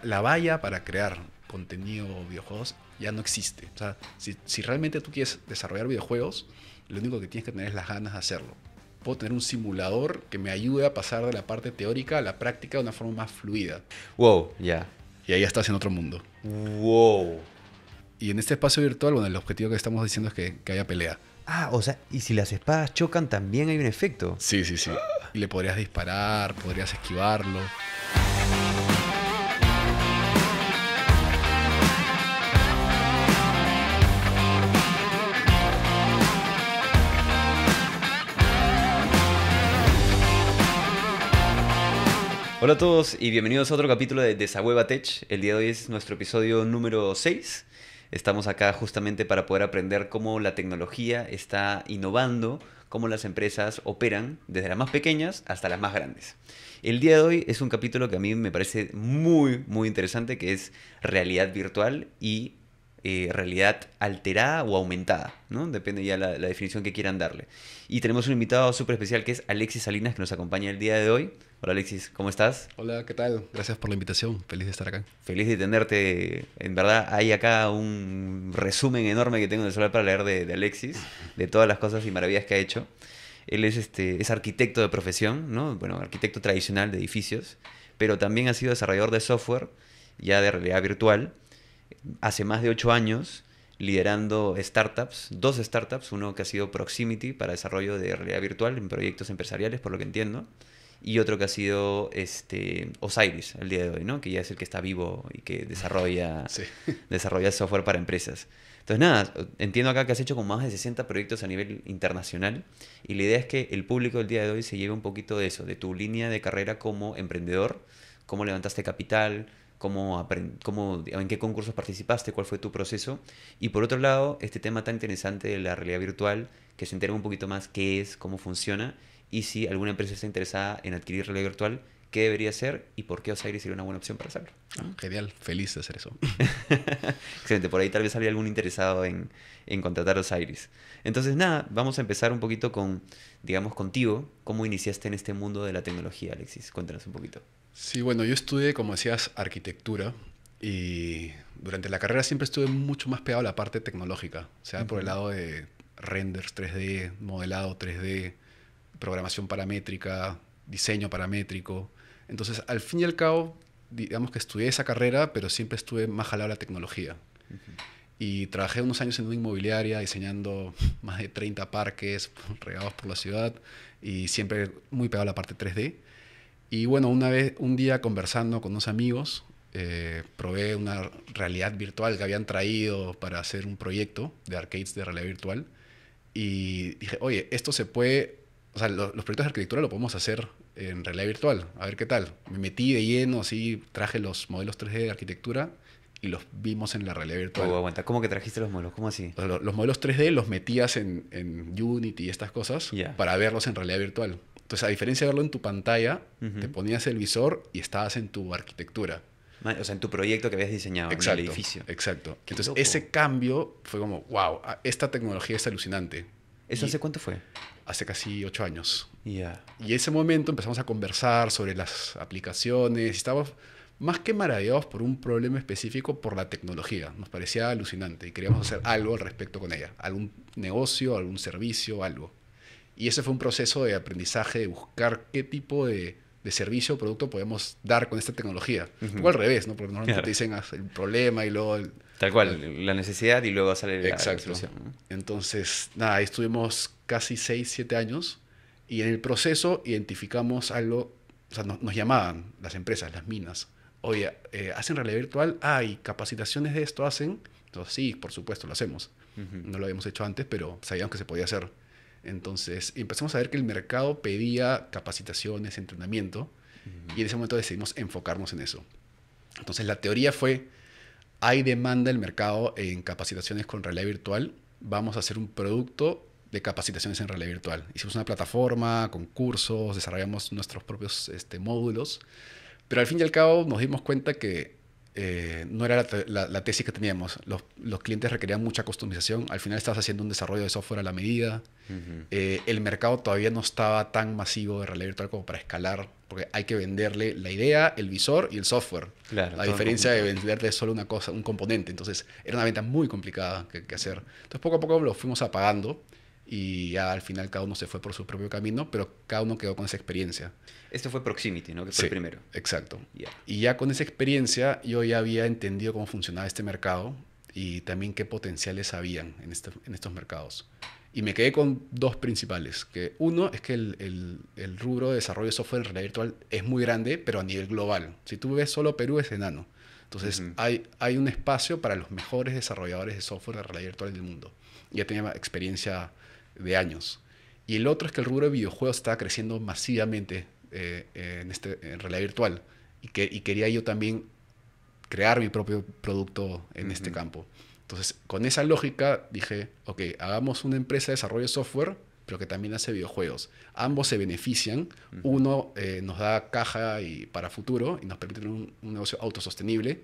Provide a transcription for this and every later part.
la valla para crear contenido o videojuegos ya no existe. O sea, si realmente tú quieres desarrollar videojuegos, lo único que tienes que tener es las ganas de hacerlo. Puedo tener un simulador que me ayude a pasar de la parte teórica a la práctica de una forma más fluida. Wow, ya. Y ahí ya estás en otro mundo. Wow. Y en este espacio virtual, bueno, el objetivo que estamos diciendo es que haya pelea. Ah, o sea, y si las espadas chocan también hay un efecto. Sí, sí, sí. Y le podrías disparar, podrías esquivarlo. Hola a todos y bienvenidos a otro capítulo de Desahueva Tech. El día de hoy es nuestro episodio número 6. Estamos acá justamente para poder aprender cómo la tecnología está innovando, cómo las empresas operan desde las más pequeñas hasta las más grandes. El día de hoy es un capítulo que a mí me parece muy interesante, que es realidad virtual y realidad alterada o aumentada, ¿no? Depende ya la definición que quieran darle. Y tenemos un invitado súper especial que es Alexis Salinas, que nos acompaña el día de hoy. Hola Alexis, ¿cómo estás? Hola, ¿qué tal? Gracias por la invitación. Feliz de estar acá. Feliz de tenerte. En verdad hay acá un resumen enorme que tengo en el celular para leer de Alexis, de todas las cosas y maravillas que ha hecho. Él es arquitecto de profesión, ¿no? Bueno, arquitecto tradicional de edificios, pero también ha sido desarrollador de software, ya de realidad virtual, hace más de 8 años, liderando startups, 2 startups, uno que ha sido Proximity para desarrollo de realidad virtual en proyectos empresariales, por lo que entiendo, y otro que ha sido Osiris, el día de hoy, ¿no? Que ya es el que está vivo y que desarrolla, Sí. desarrolla software para empresas. Entonces, nada, entiendo acá que has hecho como más de 60 proyectos a nivel internacional y la idea es que el público del día de hoy se lleve un poquito de eso, de tu línea de carrera como emprendedor, cómo levantaste capital, en qué concursos participaste, cuál fue tu proceso. Y por otro lado, este tema tan interesante de la realidad virtual, que se enteren un poquito más qué es, cómo funciona y si alguna empresa está interesada en adquirir realidad virtual, qué debería hacer y por qué Osiris sería una buena opción para hacerlo. Genial, feliz de hacer eso. Excelente, por ahí tal vez haya algún interesado en contratar a Osiris. Entonces, nada, vamos a empezar un poquito digamos, contigo. ¿Cómo iniciaste en este mundo de la tecnología, Alexis? Cuéntanos un poquito. Sí, bueno, yo estudié, como decías, arquitectura y durante la carrera siempre estuve mucho más pegado a la parte tecnológica, o sea, por el lado de renders 3D, modelado 3D, programación paramétrica, diseño paramétrico. Entonces, al fin y al cabo, digamos que estudié esa carrera, pero siempre estuve más jalado a la tecnología. Y trabajé unos años en una inmobiliaria diseñando más de 30 parques regados por la ciudad y siempre muy pegado a la parte 3D. Y bueno, un día conversando con unos amigos, probé una realidad virtual que habían traído para hacer un proyecto de arcades de realidad virtual. Y dije, oye, esto se puede, o sea, los proyectos de arquitectura lo podemos hacer en realidad virtual, a ver qué tal. Me metí de lleno, así, traje los modelos 3D de arquitectura y los vimos en la realidad virtual. Aguanta, ¿cómo que trajiste los modelos? ¿Cómo así? Los modelos 3D los metías en Unity y estas cosas para verlos en realidad virtual. Entonces, a diferencia de verlo en tu pantalla, te ponías el visor y estabas en tu arquitectura. O sea, en tu proyecto que habías diseñado, exacto, en el edificio. Exacto. Qué Entonces, loco. ese cambio fue como, wow, esta tecnología es alucinante. ¿Eso hace cuánto fue? Hace casi 8 años. Ya. Y en ese momento empezamos a conversar sobre las aplicaciones. Estábamos más que maravillados por un problema específico por la tecnología. Nos parecía alucinante y queríamos hacer algo al respecto con ella. Algún negocio, algún servicio, algo. Y ese fue un proceso de aprendizaje, de buscar qué tipo de servicio o producto podemos dar con esta tecnología. Un poco al revés, ¿no? Porque normalmente te dicen el problema y luego... Tal cual, la necesidad y luego sale la solución, ¿no? Entonces, nada, ahí estuvimos casi 6, 7 años y en el proceso identificamos algo, o sea, nos llamaban las empresas, las minas. Oye, ¿hacen realidad virtual? ¿Y capacitaciones de esto hacen? Entonces, sí, por supuesto, lo hacemos. No lo habíamos hecho antes, pero sabíamos que se podía hacer. Entonces empezamos a ver que el mercado pedía capacitaciones, entrenamiento, y en ese momento decidimos enfocarnos en eso. Entonces la teoría fue, hay demanda del mercado en capacitaciones con realidad virtual, vamos a hacer un producto de capacitaciones en realidad virtual. Hicimos una plataforma con cursos, desarrollamos nuestros propios módulos, pero al fin y al cabo nos dimos cuenta que no era la tesis que teníamos. Los clientes requerían mucha customización. Al final estabas haciendo un desarrollo de software a la medida. El mercado todavía no estaba tan masivo de realidad virtual como para escalar, porque hay que venderle la idea, el visor y el software. Claro, A diferencia de venderle solo una cosa, un componente. Entonces era una venta muy complicada que hacer. Entonces poco a poco lo fuimos apagando y ya al final cada uno se fue por su propio camino, pero cada uno quedó con esa experiencia. Esto fue Proximity, ¿no? Que fue Sí, el primero. exacto. Ya. Y ya con esa experiencia yo ya había entendido cómo funcionaba este mercado y también qué potenciales habían en estos mercados. Y me quedé con dos principales. Que uno es que el rubro de desarrollo de software en realidad virtual es muy grande, pero a nivel global. Si tú ves solo Perú es enano. Entonces hay un espacio para los mejores desarrolladores de software de realidad virtual del mundo. Ya tenía experiencia de años. Y el otro es que el rubro de videojuegos estaba creciendo masivamente en realidad virtual y quería yo también crear mi propio producto en este campo. Entonces, con esa lógica dije, ok, hagamos una empresa de desarrollo de software, pero que también hace videojuegos. Ambos se benefician. Uno nos da caja para futuro y nos permite tener un negocio autosostenible.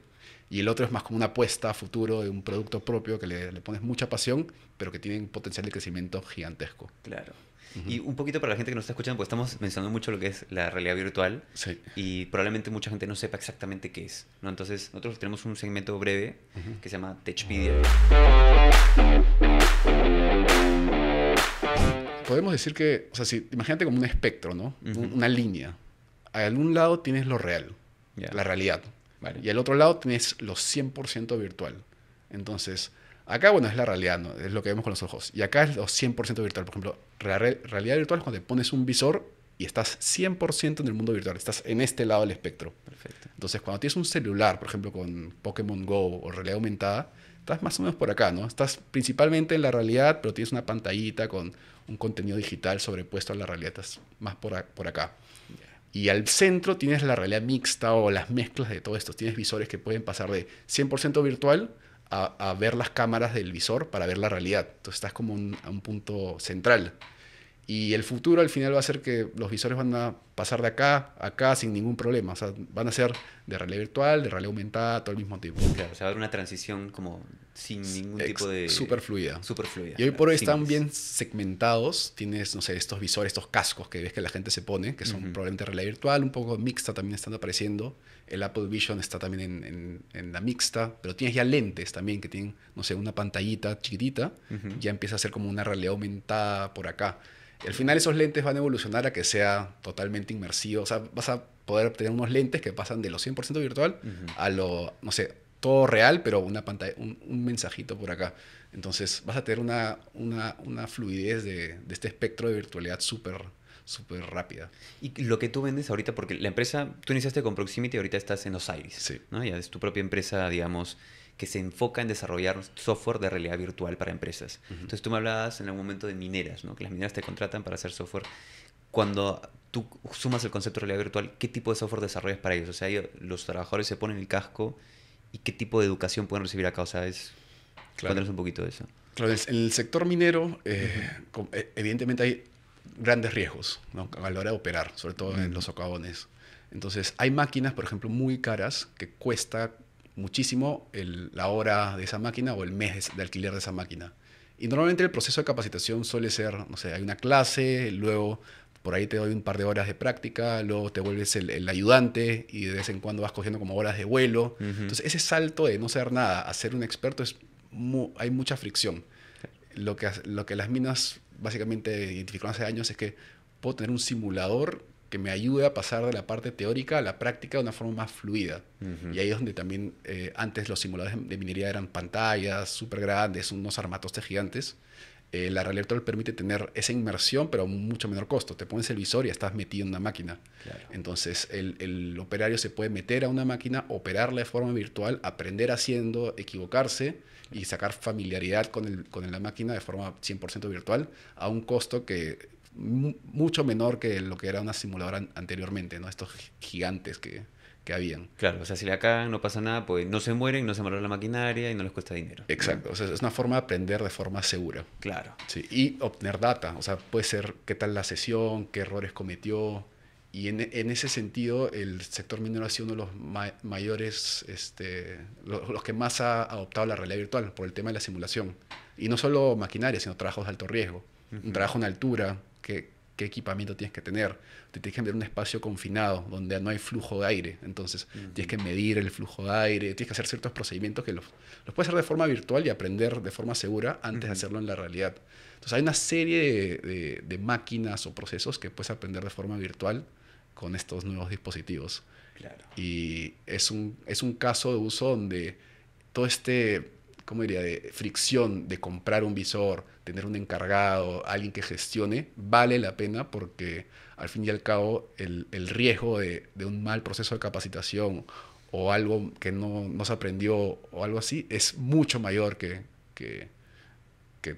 Y el otro es más como una apuesta a futuro de un producto propio que le pones mucha pasión, pero que tiene un potencial de crecimiento gigantesco. Claro. Y un poquito para la gente que nos está escuchando, pues estamos mencionando mucho lo que es la realidad virtual Sí. y probablemente mucha gente no sepa exactamente qué es, ¿no? Entonces, nosotros tenemos un segmento breve que se llama Techpedia. Podemos decir que, o sea, imagínate como un espectro, ¿no? Una línea. A algún lado tienes lo real, la realidad. Vale. Y al otro lado tienes lo 100% virtual. Entonces, acá, bueno, es la realidad, ¿no? Es lo que vemos con los ojos. Y acá es lo 100% virtual. Por ejemplo, realidad virtual es cuando te pones un visor y estás 100% en el mundo virtual. Estás en este lado del espectro. Perfecto. Entonces, cuando tienes un celular, por ejemplo, con Pokémon Go o realidad aumentada, estás más o menos por acá, ¿no? Estás principalmente en la realidad, pero tienes una pantallita con un contenido digital sobrepuesto a la realidad. Estás más por acá. Y al centro tienes la realidad mixta o las mezclas de todo esto. Tienes visores que pueden pasar de 100% virtual a ver las cámaras del visor para ver la realidad. Entonces estás como a un punto central. Y el futuro al final va a ser que los visores van a pasar de acá a acá sin ningún problema. O sea, van a ser de realidad virtual, de realidad aumentada, todo al mismo tiempo. Claro, o sea, va a haber una transición como sin ningún tipo de... Súper fluida. Súper fluida. Y hoy por hoy están Simples. bien segmentados. Tienes, no sé, estos visores, estos cascos que ves que la gente se pone, que son probablemente realidad virtual, un poco mixta también están apareciendo. El Apple Vision está también en la mixta, pero tienes ya lentes también que tienen, no sé, una pantallita chiquitita. Ya empieza a ser como una realidad aumentada por acá. Y al final esos lentes van a evolucionar a que sea totalmente inmersivo. O sea, vas a poder tener unos lentes que pasan de lo 100% virtual a lo, no sé, todo real, pero una pantalla, un mensajito por acá. Entonces vas a tener una fluidez de este espectro de virtualidad súper rápida. Y lo que tú vendes ahorita, porque la empresa, tú iniciaste con Proximity y ahorita estás en Osiris, Sí. ¿no? Ya es tu propia empresa, digamos, que se enfoca en desarrollar software de realidad virtual para empresas. Entonces tú me hablabas en algún momento de mineras, ¿no? Que las mineras te contratan para hacer software. Cuando tú sumas el concepto de realidad virtual, ¿qué tipo de software desarrollas para ellos? O sea, los trabajadores se ponen el casco y qué tipo de educación pueden recibir acá. O sea, cuéntanos un poquito de eso. Claro, en el sector minero, evidentemente hay grandes riesgos, ¿no? A la hora de operar, sobre todo en los socavones. Entonces, hay máquinas, por ejemplo, muy caras que cuesta muchísimo la hora de esa máquina o el mes de alquiler de esa máquina. Y normalmente el proceso de capacitación suele ser, no sé, hay una clase, luego por ahí te doy un par de horas de práctica, luego te vuelves el ayudante y de vez en cuando vas cogiendo como horas de vuelo. Entonces, ese salto de no ser nada a ser un experto hay mucha fricción. Lo que las minas básicamente identificaron hace años es que puedo tener un simulador que me ayude a pasar de la parte teórica a la práctica de una forma más fluida. Y ahí es donde también antes los simuladores de minería eran pantallas súper grandes, unos armatostes gigantes. La realidad virtual permite tener esa inmersión, pero a un mucho menor costo. Te pones el visor y estás metido en una máquina. Claro. Entonces, el operario se puede meter a una máquina, operarla de forma virtual, aprender haciendo, equivocarse y sacar familiaridad con la máquina de forma 100% virtual a un costo que mucho menor que lo que era una simuladora anteriormente, ¿no? Estos gigantes que habían. Claro, o sea, si le cagan, no pasa nada, pues no se mueren, no se muere la maquinaria y no les cuesta dinero. Exacto, o sea, es una forma de aprender de forma segura. Claro. Sí, y obtener data, o sea, puede ser qué tal la sesión, qué errores cometió, Y en ese sentido, el sector minero ha sido uno de los mayores, los que más ha adoptado la realidad virtual por el tema de la simulación. Y no solo maquinaria, sino trabajos de alto riesgo. Un trabajo en altura, qué equipamiento tienes que tener. Te tienes que meter en un espacio confinado donde no hay flujo de aire. Entonces, tienes que medir el flujo de aire, tienes que hacer ciertos procedimientos que los puedes hacer de forma virtual y aprender de forma segura antes de hacerlo en la realidad. Entonces, hay una serie de máquinas o procesos que puedes aprender de forma virtual con estos nuevos dispositivos. Claro. Y es un caso de uso donde todo ¿cómo diría?, de fricción de comprar un visor, tener un encargado, alguien que gestione, vale la pena porque al fin y al cabo el riesgo de un mal proceso de capacitación o algo que no se aprendió o algo así es mucho mayor que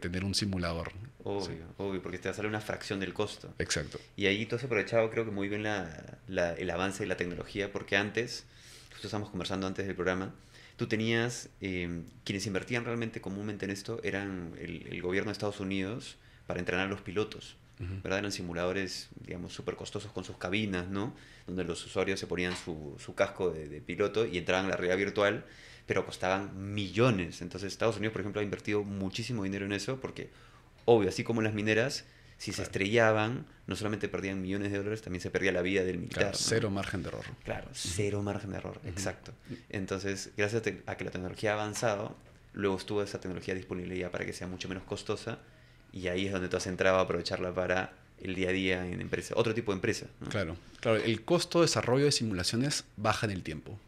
tener un simulador. Obvio, Sí. obvio, porque te va a salir una fracción del costo. Exacto. Y ahí tú has aprovechado, creo que muy bien el avance de la tecnología, porque antes, justo estábamos conversando antes del programa, tú tenías, quienes invertían realmente comúnmente en esto eran el gobierno de Estados Unidos para entrenar a los pilotos, ¿verdad? Eran simuladores, digamos, súper costosos con sus cabinas, ¿no? Donde los usuarios se ponían su casco de piloto y entraban a la realidad virtual, pero costaban millones. Entonces Estados Unidos, por ejemplo, ha invertido muchísimo dinero en eso porque, obvio, así como en las mineras, si se estrellaban, no solamente perdían millones de dólares, también se perdía la vida del militar. Claro, ¿no? Cero margen de error. Claro, cero margen de error, exacto. Entonces, gracias a que la tecnología ha avanzado, luego estuvo esa tecnología disponible ya para que sea mucho menos costosa y ahí es donde tú has entrado a aprovecharla para el día a día en empresa, otro tipo de empresa, ¿no? Claro, el costo de desarrollo de simulaciones baja en el tiempo.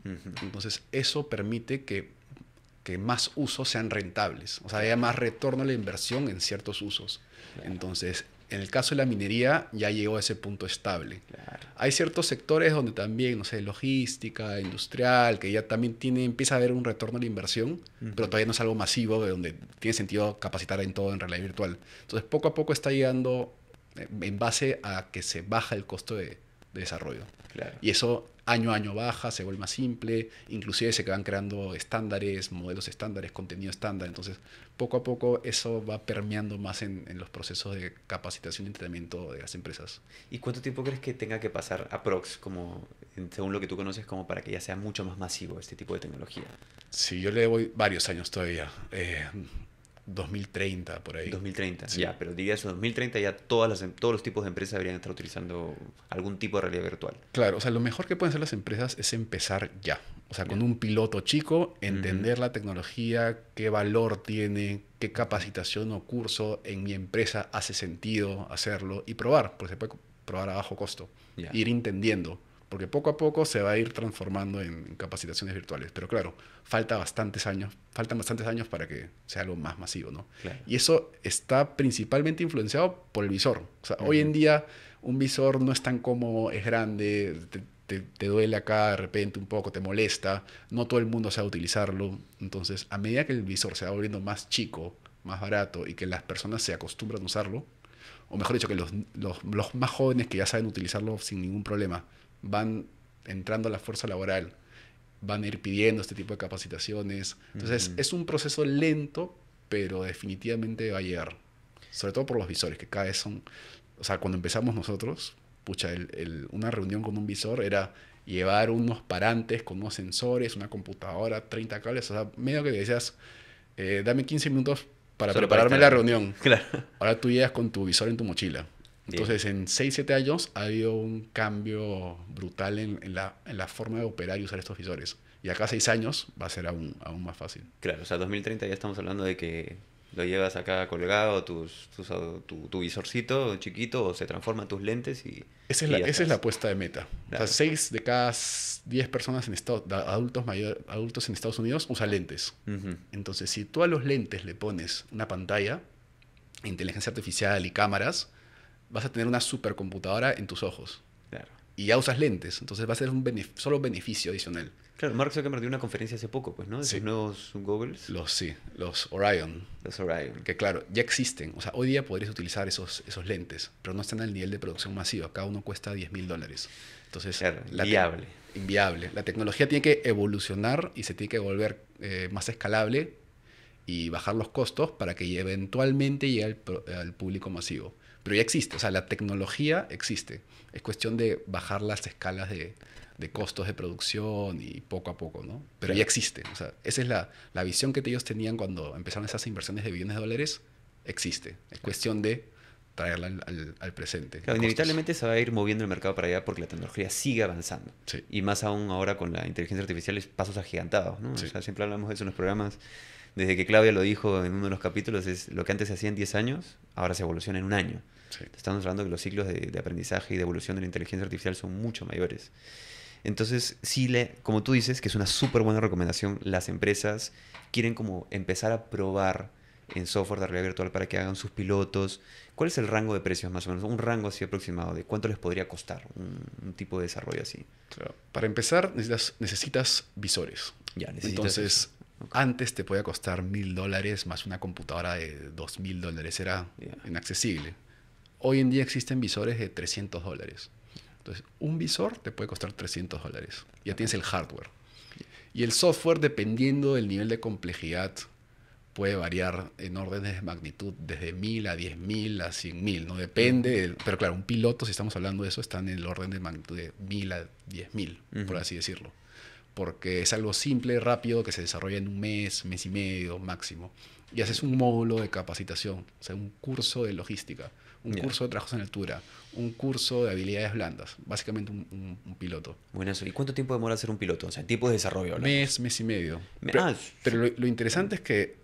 Entonces, eso permite que más usos sean rentables. O sea, haya más retorno a la inversión en ciertos usos. Claro. Entonces, en el caso de la minería, ya llegó a ese punto estable. Claro. Hay ciertos sectores donde también, no sé, logística, industrial, que ya también empieza a haber un retorno a la inversión, pero todavía no es algo masivo, de donde tiene sentido capacitar en todo en realidad virtual. Entonces, poco a poco está llegando en base a que se baja el costo de desarrollo. Claro. Y eso año a año baja, se vuelve más simple, inclusive se van creando estándares, modelos estándares, contenido estándar. Entonces, poco a poco eso va permeando más en los procesos de capacitación y entrenamiento de las empresas. ¿Y cuánto tiempo crees que tenga que pasar aprox, según lo que tú conoces, como para que ya sea mucho más masivo este tipo de tecnología? Sí, yo le voy varios años todavía. 2030, por ahí. 2030, Sí. ya, pero dirías 2030 ya todos los tipos de empresas deberían estar utilizando algún tipo de realidad virtual. Claro, o sea, lo mejor que pueden hacer las empresas es empezar ya. O sea, con un piloto chico, entender la tecnología, qué valor tiene, qué capacitación o curso en mi empresa hace sentido hacerlo y probar, porque se puede probar a bajo costo. Ya. Ir entendiendo, porque poco a poco se va a ir transformando en capacitaciones virtuales. Pero claro, faltan bastantes años para que sea algo más masivo, ¿no? Claro. Y eso está principalmente influenciado por el visor. O sea, hoy en día un visor no es tan cómodo, es grande, te duele acá de repente un poco, te molesta, no todo el mundo sabe utilizarlo. Entonces, a medida que el visor se va volviendo más chico, más barato y que las personas se acostumbran a usarlo, o mejor dicho, que los más jóvenes que ya saben utilizarlo sin ningún problema, van entrando a la fuerza laboral, van a ir pidiendo este tipo de capacitaciones. Entonces, es un proceso lento, pero definitivamente va a llegar. Sobre todo por los visores, que cada vez son... O sea, cuando empezamos nosotros, pucha, una reunión con un visor era llevar unos parantes con unos sensores, una computadora, 30 cables. O sea, medio que decías, dame 15 minutos para Solo prepararme para la estar. reunión. Claro. Ahora tú llegas con tu visor en tu mochila. Bien. Entonces, en 6, 7 años ha habido un cambio brutal en la forma de operar y usar estos visores. Y acá 6 años va a ser aún más fácil. Claro, o sea, 2030 ya estamos hablando de que lo llevas acá colgado, tu visorcito chiquito, o se transforma en tus lentes y Esa y ya es estás. la apuesta de meta. Claro. O sea, 6 de cada 10 personas adultos en Estados Unidos usan lentes. Ujú. Entonces, si tú a los lentes le pones una pantalla, inteligencia artificial y cámaras, vas a tener una supercomputadora en tus ojos. Claro. Y ya usas lentes, entonces va a ser solo beneficio adicional. Claro, Mark Zuckerberg dio una conferencia hace poco, pues, ¿no? De Sí. sus nuevos goggles, Los Orion, los Orion. que claro, ya existen. O sea, hoy día podrías utilizar esos lentes, pero no están al nivel de producción masiva. Cada uno cuesta $10,000. Entonces, Claro, la te- viable. inviable. La tecnología tiene que evolucionar y se tiene que volver más escalable y bajar los costos para que eventualmente llegue al público masivo. Pero ya existe, o sea, la tecnología existe. Es cuestión de bajar las escalas de costos de producción y poco a poco, ¿no? Pero Claro. ya existe. O sea, esa es la visión que ellos tenían cuando empezaron esas inversiones de billones de dólares. Existe. Es cuestión de traerla al presente. Claro, Costos. inevitablemente se va a ir moviendo el mercado para allá porque la tecnología sigue avanzando. Sí. Y más aún ahora con la inteligencia artificial es pasos agigantados, ¿no? Sí. O sea, siempre hablamos de eso en los programas. Desde que Claudia lo dijo en uno de los capítulos, es lo que antes se hacía en 10 años, ahora se evoluciona en un año. Sí. Estamos hablando que los ciclos de aprendizaje y de evolución de la inteligencia artificial son mucho mayores. Entonces, sí, como tú dices, que es una súper buena recomendación, las empresas quieren como empezar a probar en software de realidad virtual para que hagan sus pilotos. ¿Cuál es el rango de precios más o menos? Un rango así aproximado de cuánto les podría costar un tipo de desarrollo así. Claro. Para empezar, necesitas visores. Ya, necesitas Entonces, eso. Ok. antes te podía costar $1.000 más una computadora de $2.000. Era Ya. inaccesible. Hoy en día existen visores de $300. Entonces, un visor te puede costar $300. Ya tienes el hardware. Y el software, dependiendo del nivel de complejidad, puede variar en órdenes de magnitud desde 1.000 a 10.000 a 100.000, ¿no? Depende, pero claro, un piloto, si estamos hablando de eso, está en el orden de magnitud de 1.000 a 10.000, por así decirlo. Porque es algo simple, rápido, que se desarrolla en un mes, mes y medio máximo. Y haces un módulo de capacitación, o sea, un curso de logística, un curso de trabajos en altura, un curso de habilidades blandas, básicamente un piloto. Bueno, eso. ¿Y cuánto tiempo demora hacer un piloto? O sea, tiempo de desarrollo. Hablamos. Mes y medio. Ah, Pero lo interesante es que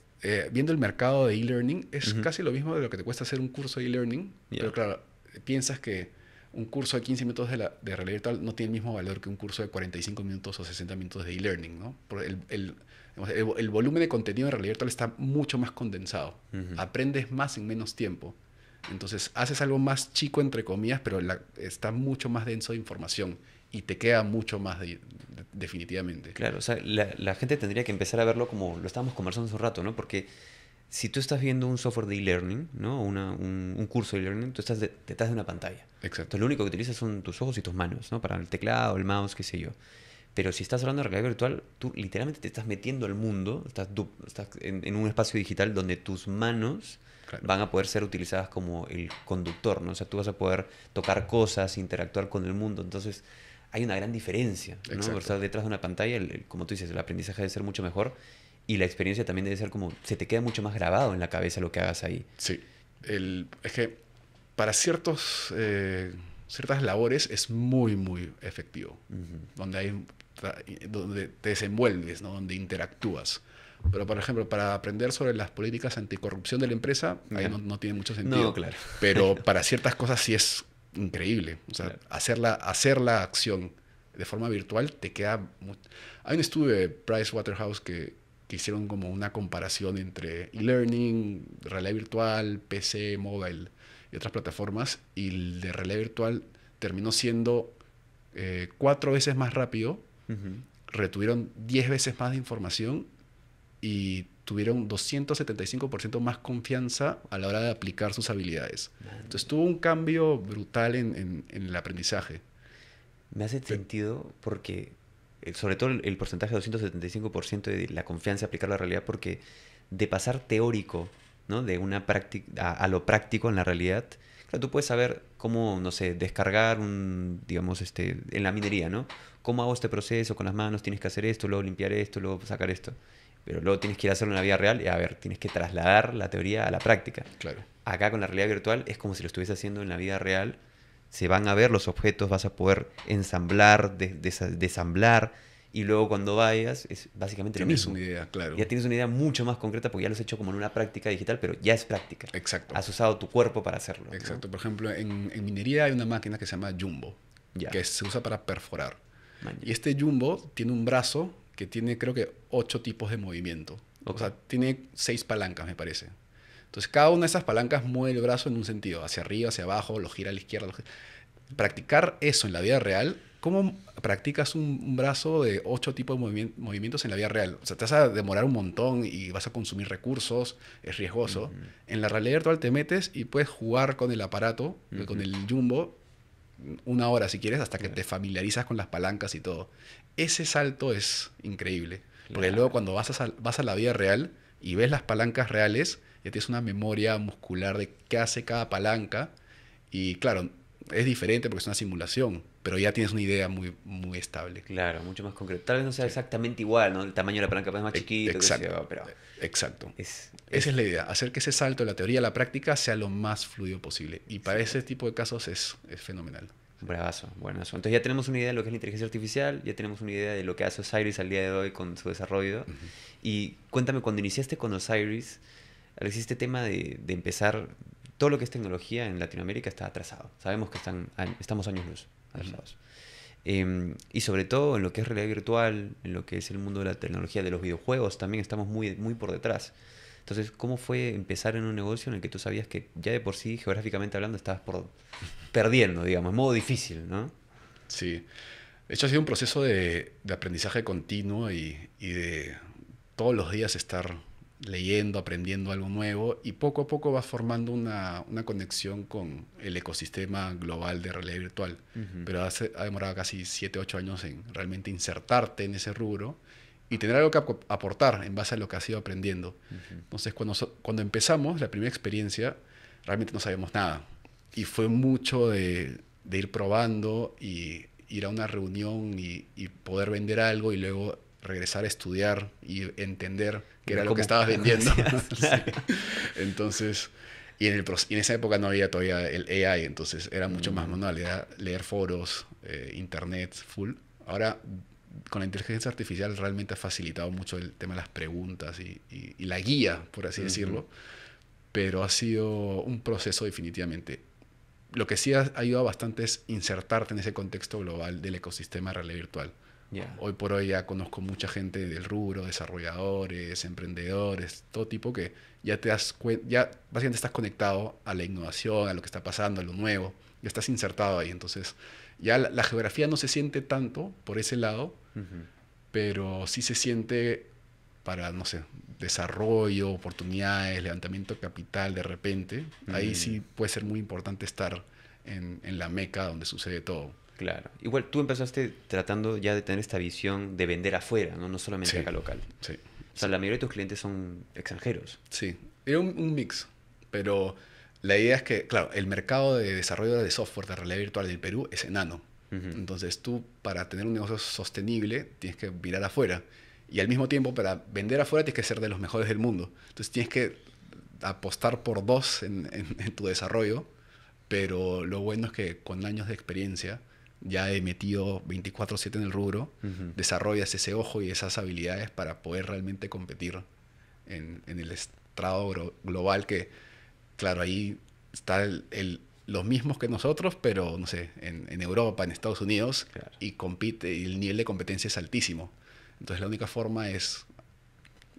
viendo el mercado de e-learning, es casi lo mismo de lo que te cuesta hacer un curso de e-learning. Pero claro, piensas que un curso de 15 minutos de realidad virtual no tiene el mismo valor que un curso de 45 minutos o 60 minutos de e-learning, ¿no? Porque el volumen de contenido de realidad virtual está mucho más condensado. Aprendes más en menos tiempo. Entonces, haces algo más chico, entre comillas, pero está mucho más denso de información y te queda mucho más definitivamente. Claro, o sea, la gente tendría que empezar a verlo como lo estábamos conversando hace un rato, ¿no? Porque si tú estás viendo un software de e-learning, ¿no? Un curso de e-learning, tú estás detrás de una pantalla. Exacto. Entonces, lo único que utilizas son tus ojos y tus manos, ¿no? Para el teclado, el mouse, qué sé yo. Pero si estás hablando de realidad virtual, tú literalmente te estás metiendo al mundo, estás en un espacio digital donde tus manos van a poder ser utilizadas como el conductor, ¿no? O sea, tú vas a poder tocar cosas, interactuar con el mundo. Entonces, hay una gran diferencia, ¿no? O sea, detrás de una pantalla, como tú dices, el aprendizaje debe ser mucho mejor y la experiencia también debe ser como, se te queda mucho más grabado en la cabeza lo que hagas ahí. Sí. Es que para ciertas labores es muy, muy efectivo. Donde te desenvuelves, ¿no? Donde interactúas. Pero, por ejemplo, para aprender sobre las políticas anticorrupción de la empresa, ahí no tiene mucho sentido. No, claro. Pero para ciertas cosas sí es increíble. O sea, hacer la acción de forma virtual te queda... Hay un estudio de Pricewaterhouse que hicieron como una comparación entre e-learning, realidad virtual, PC, mobile y otras plataformas, y el de realidad virtual terminó siendo 4 veces más rápido, retuvieron 10 veces más de información y tuvieron 275% más confianza a la hora de aplicar sus habilidades. Entonces tuvo un cambio brutal en el aprendizaje. Me hace sentido porque, sobre todo el porcentaje de 275% de la confianza de aplicar la realidad, porque de pasar teórico, ¿no? De una práctica a lo práctico en la realidad, claro, tú puedes saber cómo, no sé, descargar digamos, en la minería, ¿no? ¿Cómo hago este proceso con las manos? Tienes que hacer esto, luego limpiar esto, luego sacar esto. Pero luego tienes que ir a hacerlo en la vida real y, a ver, tienes que trasladar la teoría a la práctica. Claro. Acá con la realidad virtual es como si lo estuviese haciendo en la vida real. Se van a ver los objetos, vas a poder ensamblar, desamblar, y luego cuando vayas es básicamente lo mismo. Tienes una idea, claro. Ya tienes una idea mucho más concreta porque ya lo has hecho como en una práctica digital, pero ya es práctica. Exacto. Has usado tu cuerpo para hacerlo. Exacto. ¿no? Por ejemplo, en minería hay una máquina que se llama Jumbo, Ya. que se usa para perforar. Maña. Y este Jumbo tiene un brazo que tiene, creo que, 8 tipos de movimiento. Okay. O sea, tiene 6 palancas, me parece. Entonces, cada una de esas palancas mueve el brazo en un sentido, hacia arriba, hacia abajo, lo gira a la izquierda. Practicar eso en la vida real, ¿cómo practicas un brazo de 8 tipos de movimientos en la vida real? O sea, te vas a demorar un montón y vas a consumir recursos, es riesgoso. En la realidad virtual te metes y puedes jugar con el aparato, con el Jumbo, 1 hora si quieres, hasta que te familiarizas con las palancas y todo. Ese salto es increíble. Porque luego cuando vas a la vida real y ves las palancas reales, ya tienes una memoria muscular de qué hace cada palanca Y claro, es diferente porque es una simulación, pero ya tienes una idea muy, muy estable. Claro, mucho más concreto. Tal vez no sea Sí. exactamente igual, ¿no? El tamaño de la palanca es más chiquito, qué sé Exacto, yo, pero exacto. es, Esa es es la idea, hacer que ese salto de la teoría a la práctica sea lo más fluido posible. Y para ese excelente. tipo de casos es fenomenal. Bravazo, buenazo. Entonces ya tenemos una idea de lo que es la inteligencia artificial, ya tenemos una idea de lo que hace Osiris al día de hoy con su desarrollo. Ujú. Y cuéntame, cuando iniciaste con Osiris, Alexis, este tema de empezar, todo lo que es tecnología en Latinoamérica está atrasado. Sabemos que estamos años luz Ujú. atrasados. Y sobre todo en lo que es realidad virtual, en lo que es el mundo de la tecnología, de los videojuegos, también estamos muy, muy por detrás. Entonces, ¿cómo fue empezar en un negocio en el que tú sabías que ya de por sí, geográficamente hablando, estabas perdiendo, digamos, en modo difícil, ¿no? Sí, de hecho ha sido un proceso de aprendizaje continuo y de todos los días estar leyendo, aprendiendo algo nuevo y poco a poco vas formando una conexión con el ecosistema global de realidad virtual. Ujú, Pero ha demorado casi 7 8 años en realmente insertarte en ese rubro y tener algo que aportar en base a lo que has ido aprendiendo. ujú. Entonces, cuando empezamos, la primera experiencia, realmente no sabíamos nada. Y fue mucho de ir probando y ir a una reunión y poder vender algo y luego regresar a estudiar y entender qué Ver era lo que cómo, estabas cómo vendiendo. hacías, Sí. claro. Entonces, y en esa época no había todavía el AI, entonces era mucho más Mm, manual, era leer foros, internet, full. Ahora, con la inteligencia artificial realmente ha facilitado mucho el tema de las preguntas y la guía, por así ujú. decirlo, pero ha sido un proceso definitivamente. Lo que sí ha ayudado bastante es insertarte en ese contexto global del ecosistema de realidad virtual. Ya, Hoy por hoy ya conozco mucha gente del rubro, desarrolladores, emprendedores, todo tipo que ya básicamente estás conectado a la innovación, a lo que está pasando, a lo nuevo, ya estás insertado ahí. Entonces, ya la geografía no se siente tanto por ese lado, ujú, pero sí se siente para, no sé, desarrollo, oportunidades, levantamiento de capital de repente. Ahí mm, sí puede ser muy importante estar en la meca donde sucede todo. claro. Igual tú empezaste tratando ya de tener esta visión de vender afuera, ¿no? No solamente Sí, acá local. sí, O sea, sí. la mayoría de tus clientes son extranjeros. Sí, era un mix, pero la idea es que, claro, el mercado de desarrollo de software de realidad virtual del Perú es enano. Ujú, Entonces tú, para tener un negocio sostenible, tienes que mirar afuera. Y al mismo tiempo, para vender afuera, tienes que ser de los mejores del mundo. Entonces tienes que apostar por dos en tu desarrollo, pero lo bueno es que con años de experiencia, ya he metido 24/7 en el rubro, ujú. desarrollas ese ojo y esas habilidades para poder realmente competir en el estrado global que, claro, ahí está los mismos que nosotros, pero no sé, en Europa, en Estados Unidos, Claro. y compite, y el nivel de competencia es altísimo. Entonces la única forma es,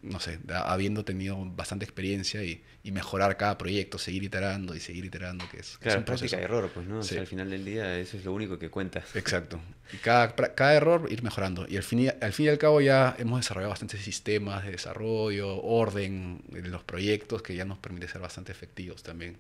no sé, habiendo tenido bastante experiencia y mejorar cada proyecto, seguir iterando, que es Claro, un es práctica de proceso. error, pues, ¿no? O sea, Sí, al final del día eso es lo único que cuenta. exacto. Y cada error ir mejorando. Y al fin y al cabo ya hemos desarrollado bastantes sistemas de desarrollo, orden en los proyectos que ya nos permite ser bastante efectivos también.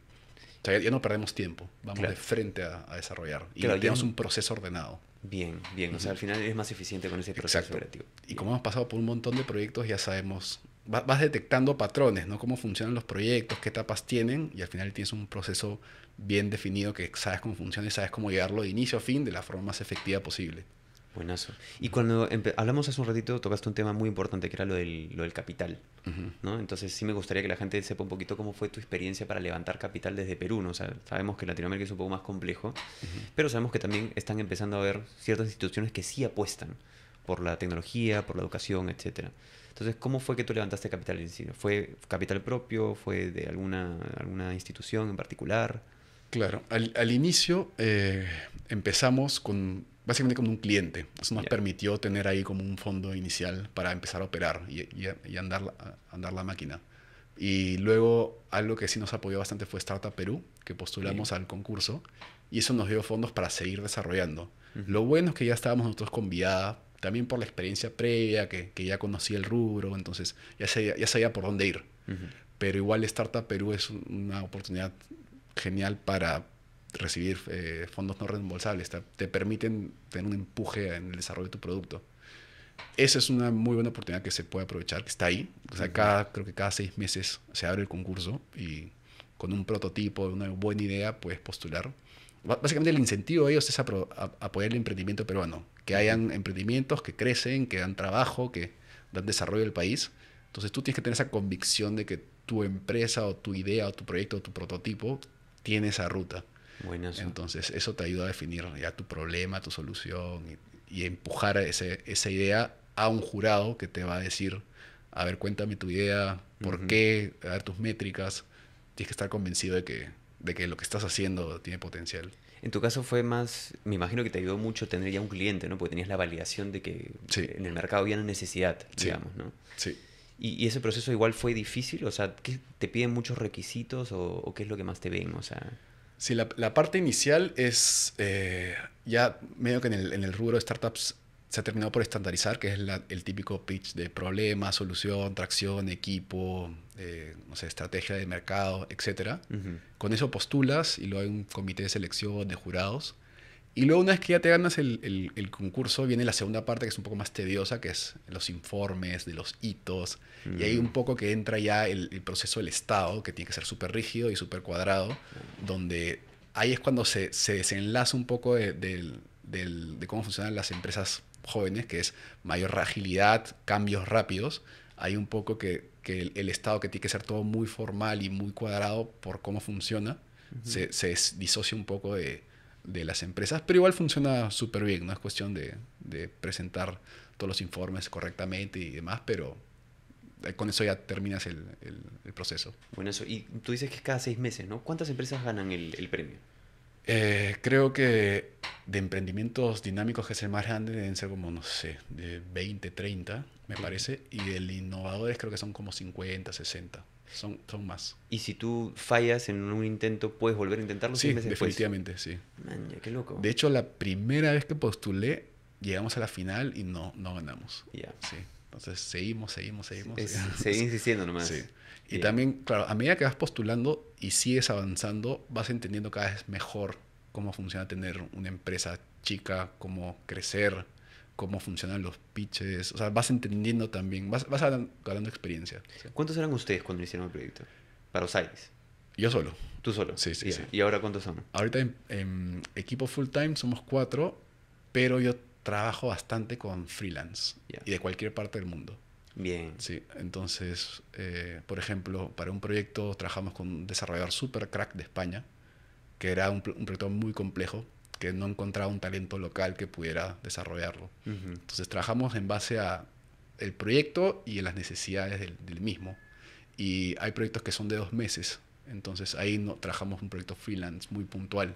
O sea, ya no perdemos tiempo, vamos de Claro. frente a desarrollar y Claro, ya tenemos un proceso ordenado. bien, bien. O sea, Ujú. al final es más eficiente con ese proceso Exacto. operativo. Y Bien. como hemos pasado por un montón de proyectos, ya sabemos, vas detectando patrones, ¿no? Cómo funcionan los proyectos, qué etapas tienen, y al final tienes un proceso bien definido que sabes cómo funciona y sabes cómo llevarlo de inicio a fin de la forma más efectiva posible. Buenazo. Y cuando hablamos hace un ratito, tocaste un tema muy importante que era lo del capital, Ujú, ¿no? Entonces sí me gustaría que la gente sepa un poquito cómo fue tu experiencia para levantar capital desde Perú, ¿no? O sea, sabemos que Latinoamérica es un poco más complejo, ujú. pero sabemos que también están empezando a haber ciertas instituciones que sí apuestan por la tecnología, por la educación, etcétera. Entonces, ¿cómo fue que tú levantaste capital en sí? ¿Fue capital propio? ¿Fue de alguna institución en particular? Claro, al inicio empezamos básicamente con un cliente. Eso nos Ya, permitió tener ahí como un fondo inicial para empezar a operar y andar la máquina. Y luego algo que sí nos apoyó bastante fue Startup Perú, que bien. postulamos al concurso y eso nos dio fondos para seguir desarrollando. Ujú, Lo bueno es que ya estábamos nosotros con Viada, también por la experiencia previa, que ya conocía el rubro, entonces ya sabía por dónde ir. ujú. Pero igual Startup Perú es una oportunidad genial para recibir fondos no reembolsables. Te permiten tener un empuje en el desarrollo de tu producto. Esa es una muy buena oportunidad que se puede aprovechar, que está ahí. O sea, Ujú. creo que cada 6 meses se abre el concurso y con un prototipo, una buena idea, puedes postular. Básicamente el incentivo de ellos es apoyar el emprendimiento peruano, que hayan emprendimientos que crecen, que dan trabajo, que dan desarrollo al país. Entonces tú tienes que tener esa convicción de que tu empresa o tu idea o tu proyecto o tu prototipo tiene esa ruta. Buenazo. Entonces eso te ayuda a definir ya tu problema, tu solución y empujar esa idea a un jurado que te va a decir, a ver, cuéntame tu idea, por qué, a ver tus métricas. Tienes que estar convencido de que lo que estás haciendo tiene potencial. En tu caso fue más, me imagino que te ayudó mucho tener ya un cliente, ¿no? Porque tenías la validación de que Sí. en el mercado había una necesidad, Sí. digamos, ¿no? Sí. ¿Y ese proceso igual fue difícil? O sea, ¿te piden muchos requisitos o qué es lo que más te ven? O sea, Sí, la parte inicial es ya medio que en el rubro de startups se ha terminado por estandarizar, que es el típico pitch de problema, solución, tracción, equipo, no sé, estrategia de mercado, etcétera. ujú, Con eso postulas y luego hay un comité de selección de jurados. Y luego una vez que ya te ganas el concurso, viene la segunda parte que es un poco más tediosa, que es los informes de los hitos. Y ahí un poco que entra ya el proceso del Estado, que tiene que ser súper rígido y súper cuadrado, donde ahí es cuando se desenlaza un poco de cómo funcionan las empresas jóvenes, que es mayor agilidad, cambios rápidos. Hay un poco que el Estado, que tiene que ser todo muy formal y muy cuadrado por cómo funciona, se disocia un poco de las empresas, pero igual funciona súper bien, no es cuestión de presentar todos los informes correctamente y demás, pero con eso ya terminas el proceso. bueno, eso. Y tú dices que es cada 6 meses, ¿no? ¿Cuántas empresas ganan el premio? Creo que de emprendimientos dinámicos, que es el más grande, deben ser como, no sé, de 20, 30, me parece, y de innovadores creo que son como 50, 60, son más. Y si tú fallas en un intento, ¿puedes volver a intentarlo Sí, 6 meses después? definitivamente, sí. Man, ya, qué loco. De hecho, la primera vez que postulé, llegamos a la final y no ganamos. Ya. Sí. Entonces seguimos. Seguir insistiendo nomás. Sí. Y Ya. también, claro, a medida que vas postulando y sigues avanzando, vas entendiendo cada vez mejor cómo funciona tener una empresa chica, cómo crecer, cómo funcionan los pitches. O sea, vas entendiendo también, vas ganando experiencia. Sí. ¿Cuántos eran ustedes cuando hicieron el proyecto? Para Osiris. Yo solo. ¿Tú solo? Sí, sí, Ya. sí. ¿Y ahora cuántos son? Ahorita en equipo full time somos 4, pero yo trabajo bastante con freelance Ya. y de cualquier parte del mundo. Bien. Sí, entonces, por ejemplo, para un proyecto trabajamos con un desarrollador super crack de España, que era un proyecto muy complejo, que no encontraba un talento local que pudiera desarrollarlo. Ujú. Entonces trabajamos en base a el proyecto y en las necesidades del mismo. Y hay proyectos que son de 2 meses, entonces ahí no, trabajamos un proyecto freelance muy puntual.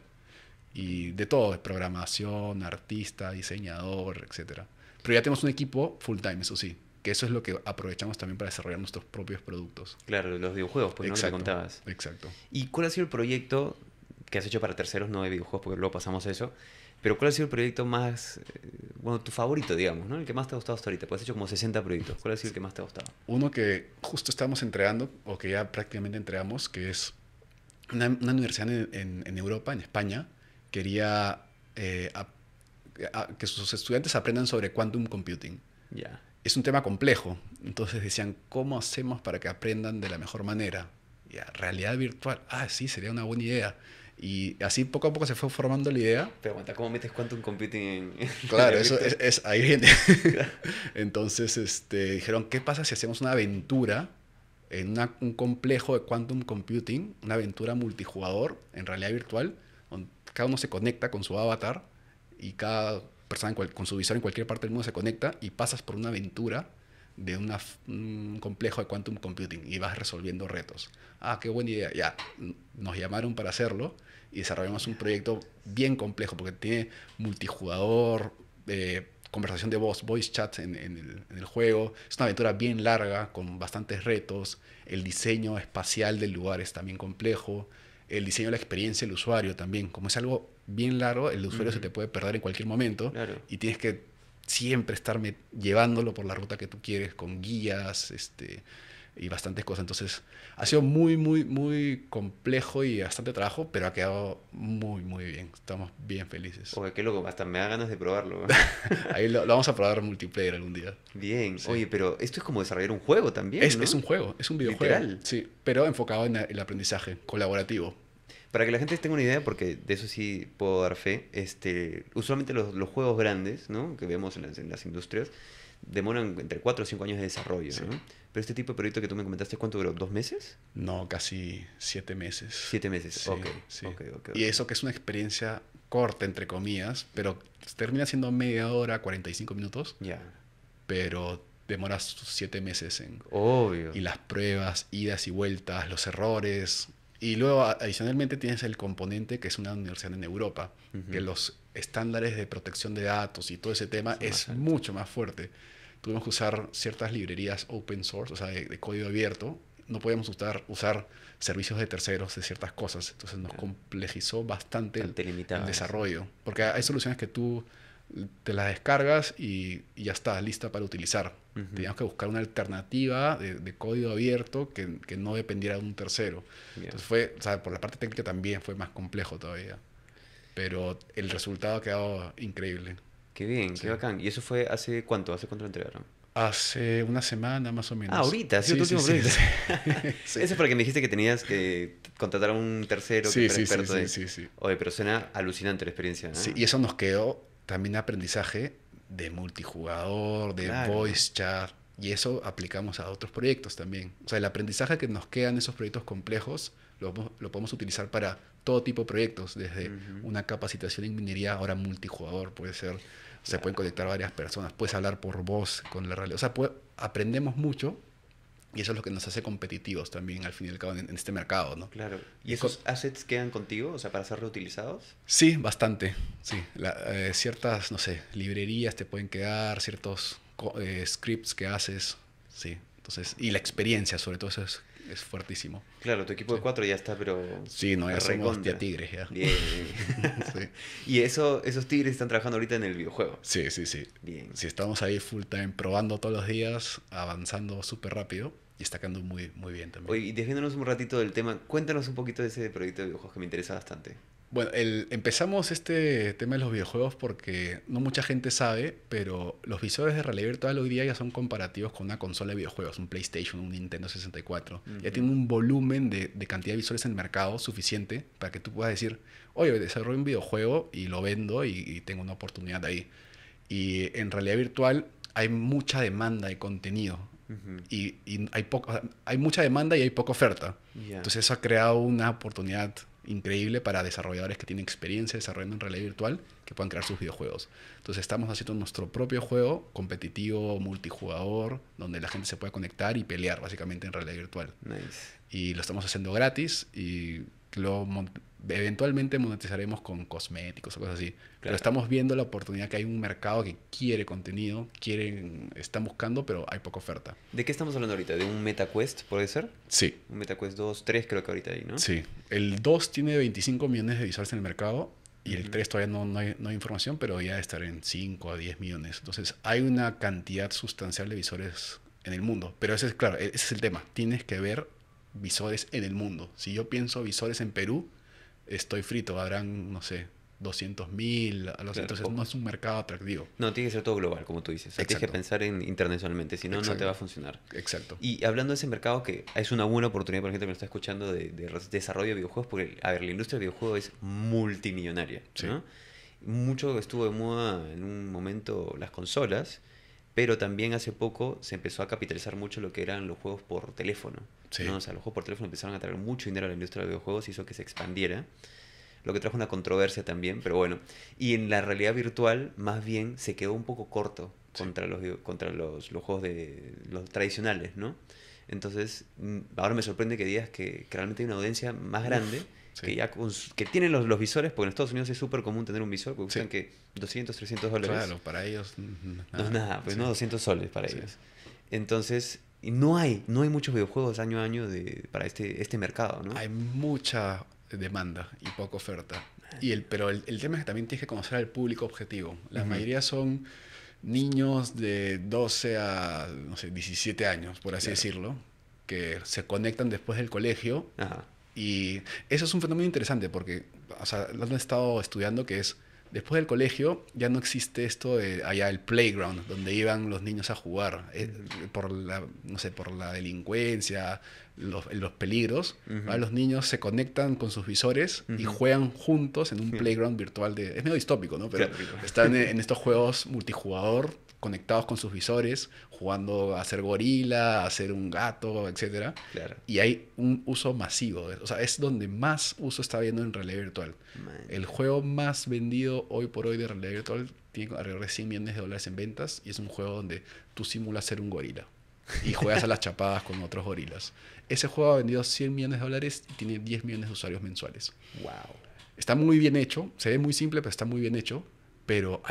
Y de todo, de programación, artista, diseñador, etcétera. Pero ya tenemos un equipo full time, eso sí, que eso es lo que aprovechamos también para desarrollar nuestros propios productos. Claro, los videojuegos, pues, ¿no? Que te contabas. Exacto. ¿Y cuál ha sido el proyecto que has hecho para terceros, no de videojuegos, porque luego pasamos a eso? Pero ¿cuál ha sido el proyecto más, bueno, tu favorito, digamos, ¿no? El que más te ha gustado hasta ahorita. Pues has hecho como 60 proyectos. ¿Cuál ha sido el que más te ha gustado? Uno que justo estamos entregando, o que ya prácticamente entregamos, que es una universidad en Europa, en España, quería que sus estudiantes aprendan sobre quantum computing. Ya. Es un tema complejo, entonces decían, ¿cómo hacemos para que aprendan de la mejor manera? Ya, realidad virtual, sí, sería una buena idea. Y así poco a poco se fue formando la idea. Pero aguanta, ¿cómo metes quantum computing en Claro, en eso virtual? es ahí viene. Entonces dijeron, ¿qué pasa si hacemos una aventura en un complejo de quantum computing, una aventura multijugador en realidad virtual, donde cada uno se conecta con su avatar y cada persona con su visor en cualquier parte del mundo se conecta y pasas por una aventura de un complejo de quantum computing y vas resolviendo retos. Qué buena idea. Ya, nos llamaron para hacerlo y desarrollamos un proyecto bien complejo porque tiene multijugador, conversación de voz, voice chat en el juego. Es una aventura bien larga con bastantes retos. El diseño espacial del lugar es también complejo. El diseño de la experiencia del usuario también. Como es algo bien largo, el usuario se te puede perder en cualquier momento. Claro. Y tienes que siempre estar llevándolo por la ruta que tú quieres, con guías, y bastantes cosas. Entonces, ha sido muy, muy, muy complejo y bastante trabajo, pero ha quedado muy, muy bien. Estamos bien felices. Oye, qué loco, hasta me da ganas de probarlo. Ahí lo vamos a probar multiplayer algún día. Bien, Sí. oye, pero esto es como desarrollar un juego también, ¿no? Es un juego, es un videojuego. Literal. Sí, pero enfocado en el aprendizaje colaborativo. Para que la gente tenga una idea, porque de eso sí puedo dar fe, usualmente los juegos grandes, ¿no? Que vemos en las industrias, demoran entre 4 o 5 años de desarrollo, Sí. ¿no? Pero este tipo de proyecto que tú me comentaste, ¿cuánto duró? ¿2 meses? No, casi 7 meses. 7 meses, Sí, ok, sí. ok. Y eso que es una experiencia corta, entre comillas, pero termina siendo media hora, 45 minutos, Ya, pero demoras 7 meses en... obvio. Y las pruebas, idas y vueltas, los errores. Y luego, adicionalmente, tienes el componente que es una universidad en Europa, que Ujú. los estándares de protección de datos y todo ese tema Son más es altos. mucho más fuerte. Tuvimos que usar ciertas librerías open source, o sea, de código abierto. No podíamos usar servicios de terceros de ciertas cosas. Entonces nos Claro. complejizó bastante Tan te el limitaba eso. desarrollo. Porque hay soluciones que tú te las descargas y ya está, lista para utilizar. Ujú. Teníamos que buscar una alternativa de código abierto que no dependiera de un tercero. Ya. Entonces fue, o sea, por la parte técnica también fue más complejo todavía. Pero el resultado ha quedado increíble. Qué bien, Sí. qué bacán. ¿Y eso fue hace cuánto? ¿Hace cuánto lo entregaron? Hace una semana más o Ah, menos. ahorita, ha sido tu Sí, sí, último sí. proyecto. Sí, Eso es porque me dijiste que tenías que contratar a un tercero que sí, fuera sí, sí, experto sí, de... sí, sí. Oye, pero suena alucinante la experiencia, ¿no? Sí, y eso nos quedó también aprendizaje de multijugador, de Claro, voice chat, y eso aplicamos a otros proyectos también. O sea, el aprendizaje que nos queda en esos proyectos complejos lo podemos utilizar para todo tipo de proyectos, desde Ujú. una capacitación en minería, ahora multijugador puede ser, se pueden Claro. conectar varias personas, puedes hablar por voz con la realidad. O sea, aprendemos mucho y eso es lo que nos hace competitivos también al fin y al cabo en este mercado, ¿no? Claro. ¿Y Y esos assets quedan contigo? O sea, para ser reutilizados. sí, bastante. Sí, ciertas, no sé, librerías te pueden quedar, ciertos scripts que haces. Sí, entonces, y la experiencia, sobre todo, eso es fuertísimo. Claro, tu equipo Sí, de 4 ya está, pero sí, no, ya somos ya recontra. tigres ya. Bien, bien. Sí, Y esos tigres están trabajando ahorita en el videojuego. sí, sí, sí. Bien. Sí, estamos ahí full time probando todos los días, avanzando súper rápido y está quedando muy, muy bien también. Oye, y desviándonos un ratito del tema, cuéntanos un poquito de ese proyecto de videojuegos que me interesa bastante. Bueno, empezamos este tema de los videojuegos porque no mucha gente sabe, pero los visores de realidad virtual hoy día ya son comparativos con una consola de videojuegos, un PlayStation, un Nintendo 64. Ya Ujú. tienen un volumen de cantidad de visores en el mercado suficiente para que tú puedas decir, oye, desarrollo un videojuego y lo vendo y tengo una oportunidad ahí. Y en realidad virtual hay mucha demanda de contenido Ujú. y hay mucha demanda y hay poca oferta. Ya. Entonces eso ha creado una oportunidad increíble para desarrolladores que tienen experiencia desarrollando en realidad virtual que puedan crear sus videojuegos. Entonces estamos haciendo nuestro propio juego competitivo, multijugador, donde la gente se puede conectar y pelear básicamente en realidad virtual. Nice. Y lo estamos haciendo gratis y eventualmente monetizaremos con cosméticos o cosas así. Pero Claro. estamos viendo la oportunidad que hay un mercado que quiere contenido, están buscando, pero hay poca oferta. ¿De qué estamos hablando ahorita? ¿De un MetaQuest, puede ser? Sí, Un MetaQuest 2, 3 creo que ahorita hay, ¿no? sí. El 2 tiene 25 millones de visuales en el mercado y el Ujú. 3 todavía no hay información, pero ya debe estar en 5 a 10 millones. Entonces hay una cantidad sustancial de visores en el mundo. Pero ese es, claro, ese es el tema. Tienes que ver visores en el mundo. Si yo pienso visores en Perú, estoy frito. Habrán, no sé, 200.000, Claro, entonces no poco. es un mercado atractivo. No, tiene que ser todo global, como tú dices. O sea, tienes que Exacto, pensar internacionalmente, si no, no te va a exacto, funcionar. exacto. Y hablando de ese mercado, que es una buena oportunidad para la gente que nos está escuchando de desarrollo de videojuegos, porque, a ver, la industria del videojuego es multimillonaria, Sí, ¿no? Mucho estuvo de moda en un momento las consolas, pero también hace poco se empezó a capitalizar mucho lo que eran los juegos por teléfono, sí, ¿no? O sea, los juegos por teléfono empezaron a traer mucho dinero a la industria de los videojuegos y hizo que se expandiera, lo que trajo una controversia también, pero bueno. Y en la realidad virtual, más bien, se quedó un poco corto sí. contra los juegos de los tradicionales, ¿no? Entonces, ahora me sorprende que digas que realmente hay una audiencia más grande Sí, que ya que tienen los visores, porque en Estados Unidos es súper común tener un visor, porque sí, buscan que 200, 300 dólares. claro, para ellos No es nada. nada, pues Sí, no 200 soles para sí. ellos. Entonces, y no hay muchos videojuegos año a año para este mercado, ¿no? Hay mucha demanda y poca oferta. Pero el tema es que también tienes que conocer al público objetivo. La Ujú. mayoría son niños de 12 a, no sé, 17 años, por así Claro. decirlo. que se conectan después del colegio. Ajá. Y eso es un fenómeno interesante porque, o sea, lo han estado estudiando, que es, después del colegio ya no existe esto de allá el playground, donde iban los niños a jugar, por la, no sé, por la delincuencia, los peligros. Ahora los niños se conectan con sus visores y juegan juntos en un playground virtual de... Es medio distópico, ¿no? Pero Claro. están en estos juegos multijugador, conectados con sus visores, jugando a ser gorila, a ser un gato, etcétera. Claro. Y hay un uso masivo. O sea, es donde más uso está habiendo en realidad virtual. Man. El juego más vendido hoy por hoy de realidad virtual tiene alrededor de $100 millones en ventas y es un juego donde tú simulas ser un gorila y juegas a las chapadas con otros gorilas. Ese juego ha vendido $100 millones y tiene 10 millones de usuarios mensuales. Wow. Está muy bien hecho, se ve muy simple, pero está muy bien hecho. Pero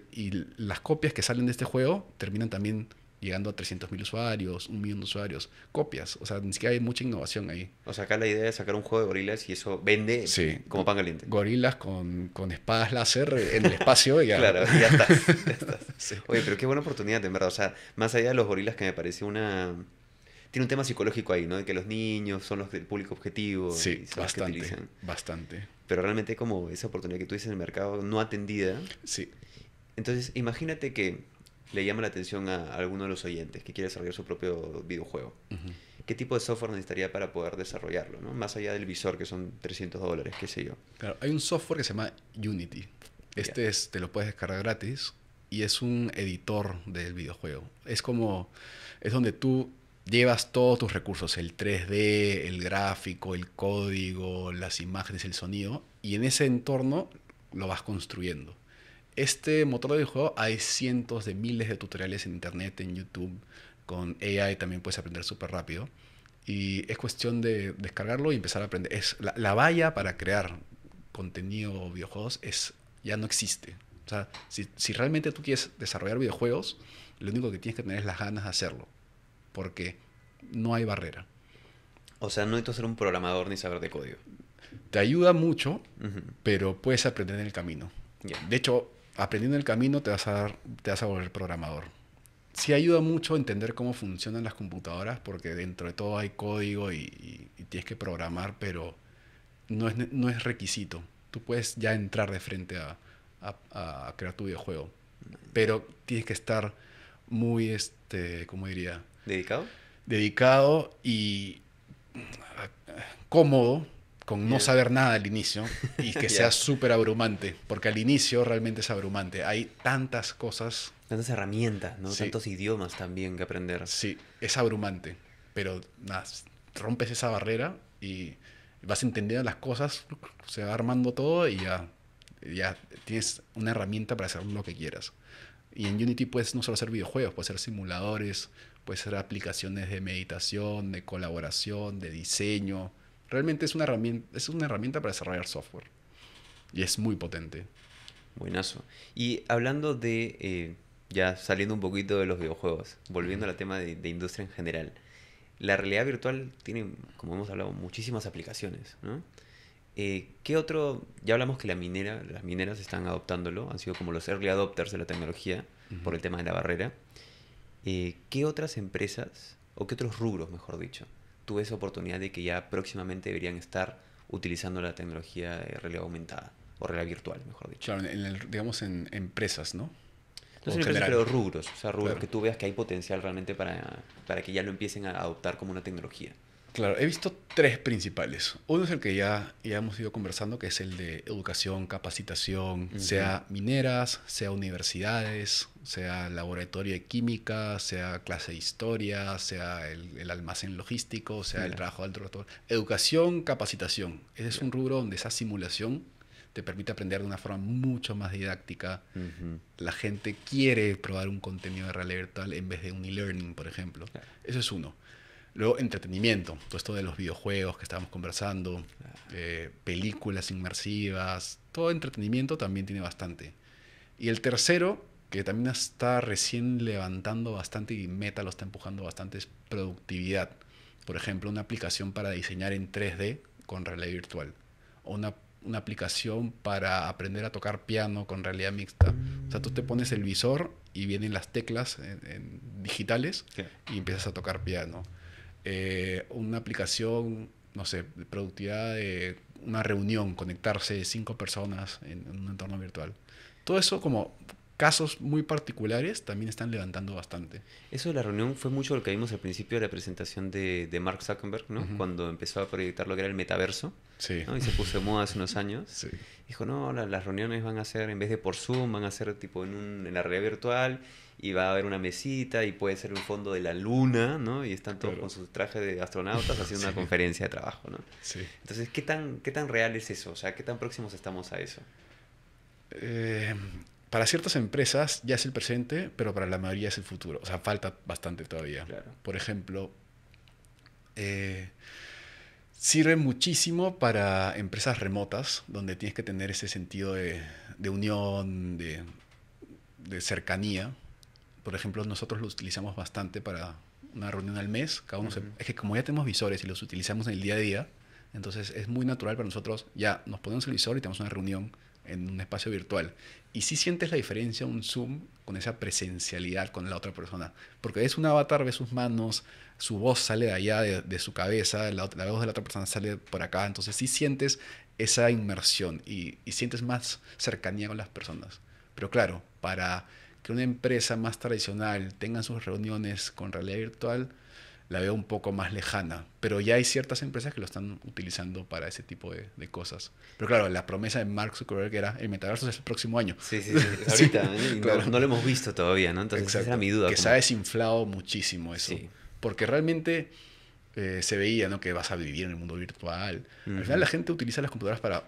y las copias que salen de este juego terminan también llegando a 300.000 usuarios, 1 millón de usuarios. Copias, o sea, ni siquiera hay mucha innovación ahí. O sea, acá la idea es sacar un juego de gorilas y eso vende Sí, como pan caliente. gorilas con espadas láser en el espacio. Y ya. Claro, ya estás. Ya estás. Sí. Oye, pero qué buena oportunidad, en verdad. O sea, más allá de los gorilas, que me parece una... Tiene un tema psicológico ahí, ¿no? De que los niños son los del público objetivo Sí, y son los que bastante, utilizan. bastante. Pero realmente como esa oportunidad que tú dices en el mercado no atendida. Sí. Entonces, imagínate que le llama la atención a alguno de los oyentes que quiere desarrollar su propio videojuego. Ujú. ¿Qué tipo de software necesitaría para poder desarrollarlo, ¿no? Más allá del visor, que son $300, qué sé yo. Claro, hay un software que se llama Unity. Ya. Te lo puedes descargar gratis y es un editor del videojuego. Es donde tú llevas todos tus recursos, el 3D, el gráfico, el código, las imágenes, el sonido, y en ese entorno lo vas construyendo. Este motor de videojuego hay cientos de miles de tutoriales en internet, en YouTube. Con AI también puedes aprender súper rápido. Y es cuestión de descargarlo y empezar a aprender. La valla para crear contenido o videojuegos ya no existe. O sea, si realmente tú quieres desarrollar videojuegos, lo único que tienes que tener es las ganas de hacerlo. Porque no hay barrera. O sea, no necesito ser un programador ni saber de código. Te ayuda mucho, Ujú. pero puedes aprender en el camino. Ya. De hecho, aprendiendo en el camino te vas a volver programador. Sí ayuda mucho a entender cómo funcionan las computadoras, porque dentro de todo hay código y tienes que programar, pero no es requisito. Tú puedes ya entrar de frente a crear tu videojuego, pero tienes que estar muy, ¿cómo diría? ¿Dedicado? Dedicado y cómodo con no Ya. saber nada al inicio y que sea Ya. súper abrumante, porque al inicio realmente es abrumante. Hay tantas cosas, Tantas herramientas, ¿no? sí, Tantos idiomas también que aprender. sí, es abrumante, pero nada, rompes esa barrera y vas entendiendo las cosas, se va armando todo y ya tienes una herramienta para hacer lo que quieras. Y en Unity puedes no solo hacer videojuegos, puedes hacer simuladores, puedes hacer aplicaciones de meditación, de colaboración, de diseño. Realmente es una herramienta para desarrollar software. Y es muy potente. Buenazo. Y hablando de, ya saliendo un poquito de los videojuegos, volviendo al tema de industria en general, la realidad virtual tiene, como hemos hablado, muchísimas aplicaciones, ¿no? ¿Qué otro? Ya hablamos que las mineras están adoptándolo, han sido como los early adopters de la tecnología por el tema de la barrera. ¿Qué otras empresas, o qué otros rubros, mejor dicho, tú ves oportunidad de que ya próximamente deberían estar utilizando la tecnología de realidad aumentada, o realidad virtual, mejor dicho? Claro, digamos en empresas, ¿no? No O son en empresas, general. pero rubros, o sea, rubros Claro. que tú veas que hay potencial realmente para que ya lo empiecen a adoptar como una tecnología. Claro, he visto tres principales. Uno es el que ya hemos ido conversando, que es el de educación, capacitación, Ujú. sea mineras, sea universidades, sea laboratorio de química, sea clase de historia, sea el almacén logístico, sea el Ya. trabajo del doctor. Educación, capacitación. Ese es Ya. un rubro donde esa simulación te permite aprender de una forma mucho más didáctica. Ujú. La gente quiere probar un contenido de realidad virtual en vez de un e-learning, por ejemplo. Claro. Eso es uno. Luego, entretenimiento, todo esto de los videojuegos que estábamos conversando, películas inmersivas, todo entretenimiento también tiene bastante. Y el tercero, que también está recién levantando bastante y Meta lo está empujando bastante, es productividad. Por ejemplo, una aplicación para diseñar en 3D con realidad virtual. O una aplicación para aprender a tocar piano con realidad mixta. O sea, tú te pones el visor y vienen las teclas digitales y empiezas a tocar piano. Una aplicación, no sé, de productividad de una reunión, conectarse 5 personas en un entorno virtual. Todo eso como casos muy particulares también están levantando bastante. Eso de la reunión fue mucho lo que vimos al principio de la presentación de Mark Zuckerberg, ¿no? Ujú. Cuando empezó a proyectar lo que era el metaverso, Sí, ¿no? Y se puso de moda hace unos años. sí, Dijo, no, las reuniones van a ser, en vez de por Zoom, van a ser tipo en la realidad virtual y va a haber una mesita y puede ser un fondo de la luna, ¿no? Y están todos claro. con sus trajes de astronautas haciendo Sí, una conferencia de trabajo, ¿no? sí. Entonces, qué tan real es eso? O sea, ¿qué tan próximos estamos a eso? Eh, para ciertas empresas ya es el presente, pero para la mayoría es el futuro. O sea, falta bastante todavía. Claro. Por ejemplo, eh, sirve muchísimo para empresas remotas, donde tienes que tener ese sentido de unión, de cercanía. Por ejemplo, nosotros lo utilizamos bastante para una reunión al mes. Ujú. Es que como ya tenemos visores y los utilizamos en el día a día, entonces es muy natural para nosotros, ya nos ponemos el visor y tenemos una reunión en un espacio virtual. Y sí sientes la diferencia un Zoom con esa presencialidad con la otra persona. Porque es un avatar, ves sus manos, su voz sale de allá, de su cabeza, la voz de la otra persona sale por acá. Entonces sí sientes esa inmersión y sientes más cercanía con las personas. Pero claro, para que una empresa más tradicional tenga sus reuniones con realidad virtual, la veo un poco más lejana. Pero ya hay ciertas empresas que lo están utilizando para ese tipo de cosas. Pero claro, la promesa de Mark Zuckerberg era el metaverso es el próximo año. Sí, sí, sí. Sí, Ahorita, ¿no? Y claro. no lo hemos visto todavía, ¿no? Entonces, esa era Exacto. mi duda. Que se ha Como, desinflado muchísimo eso. sí. Porque realmente se veía, ¿no?, que vas a vivir en el mundo virtual. Al final Ujú, la gente utiliza las computadoras para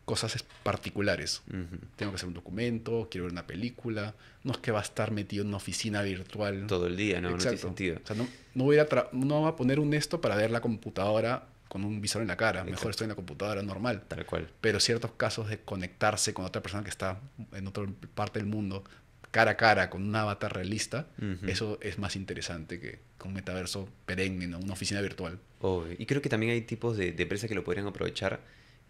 cosas particulares. ujú. Tengo que hacer un documento, quiero ver una película. No es que va a estar metido en una oficina virtual. Todo el día, ¿no? No tiene Exacto. sentido. O sea, no va a poner un esto para ver la computadora con un visor en la cara. Mejor Exacto. estoy en la computadora normal. Tal cual. Pero ciertos casos de conectarse con otra persona que está en otra parte del mundo, cara a cara, con un avatar realista, Ujú. eso es más interesante que un metaverso perenne, ¿no? Una oficina virtual. Obvio. Y creo que también hay tipos de empresas que lo podrían aprovechar,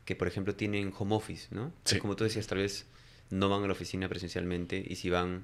que por ejemplo tienen home office, ¿no? Entonces, Sí, como tú decías, tal vez no van a la oficina presencialmente y si van,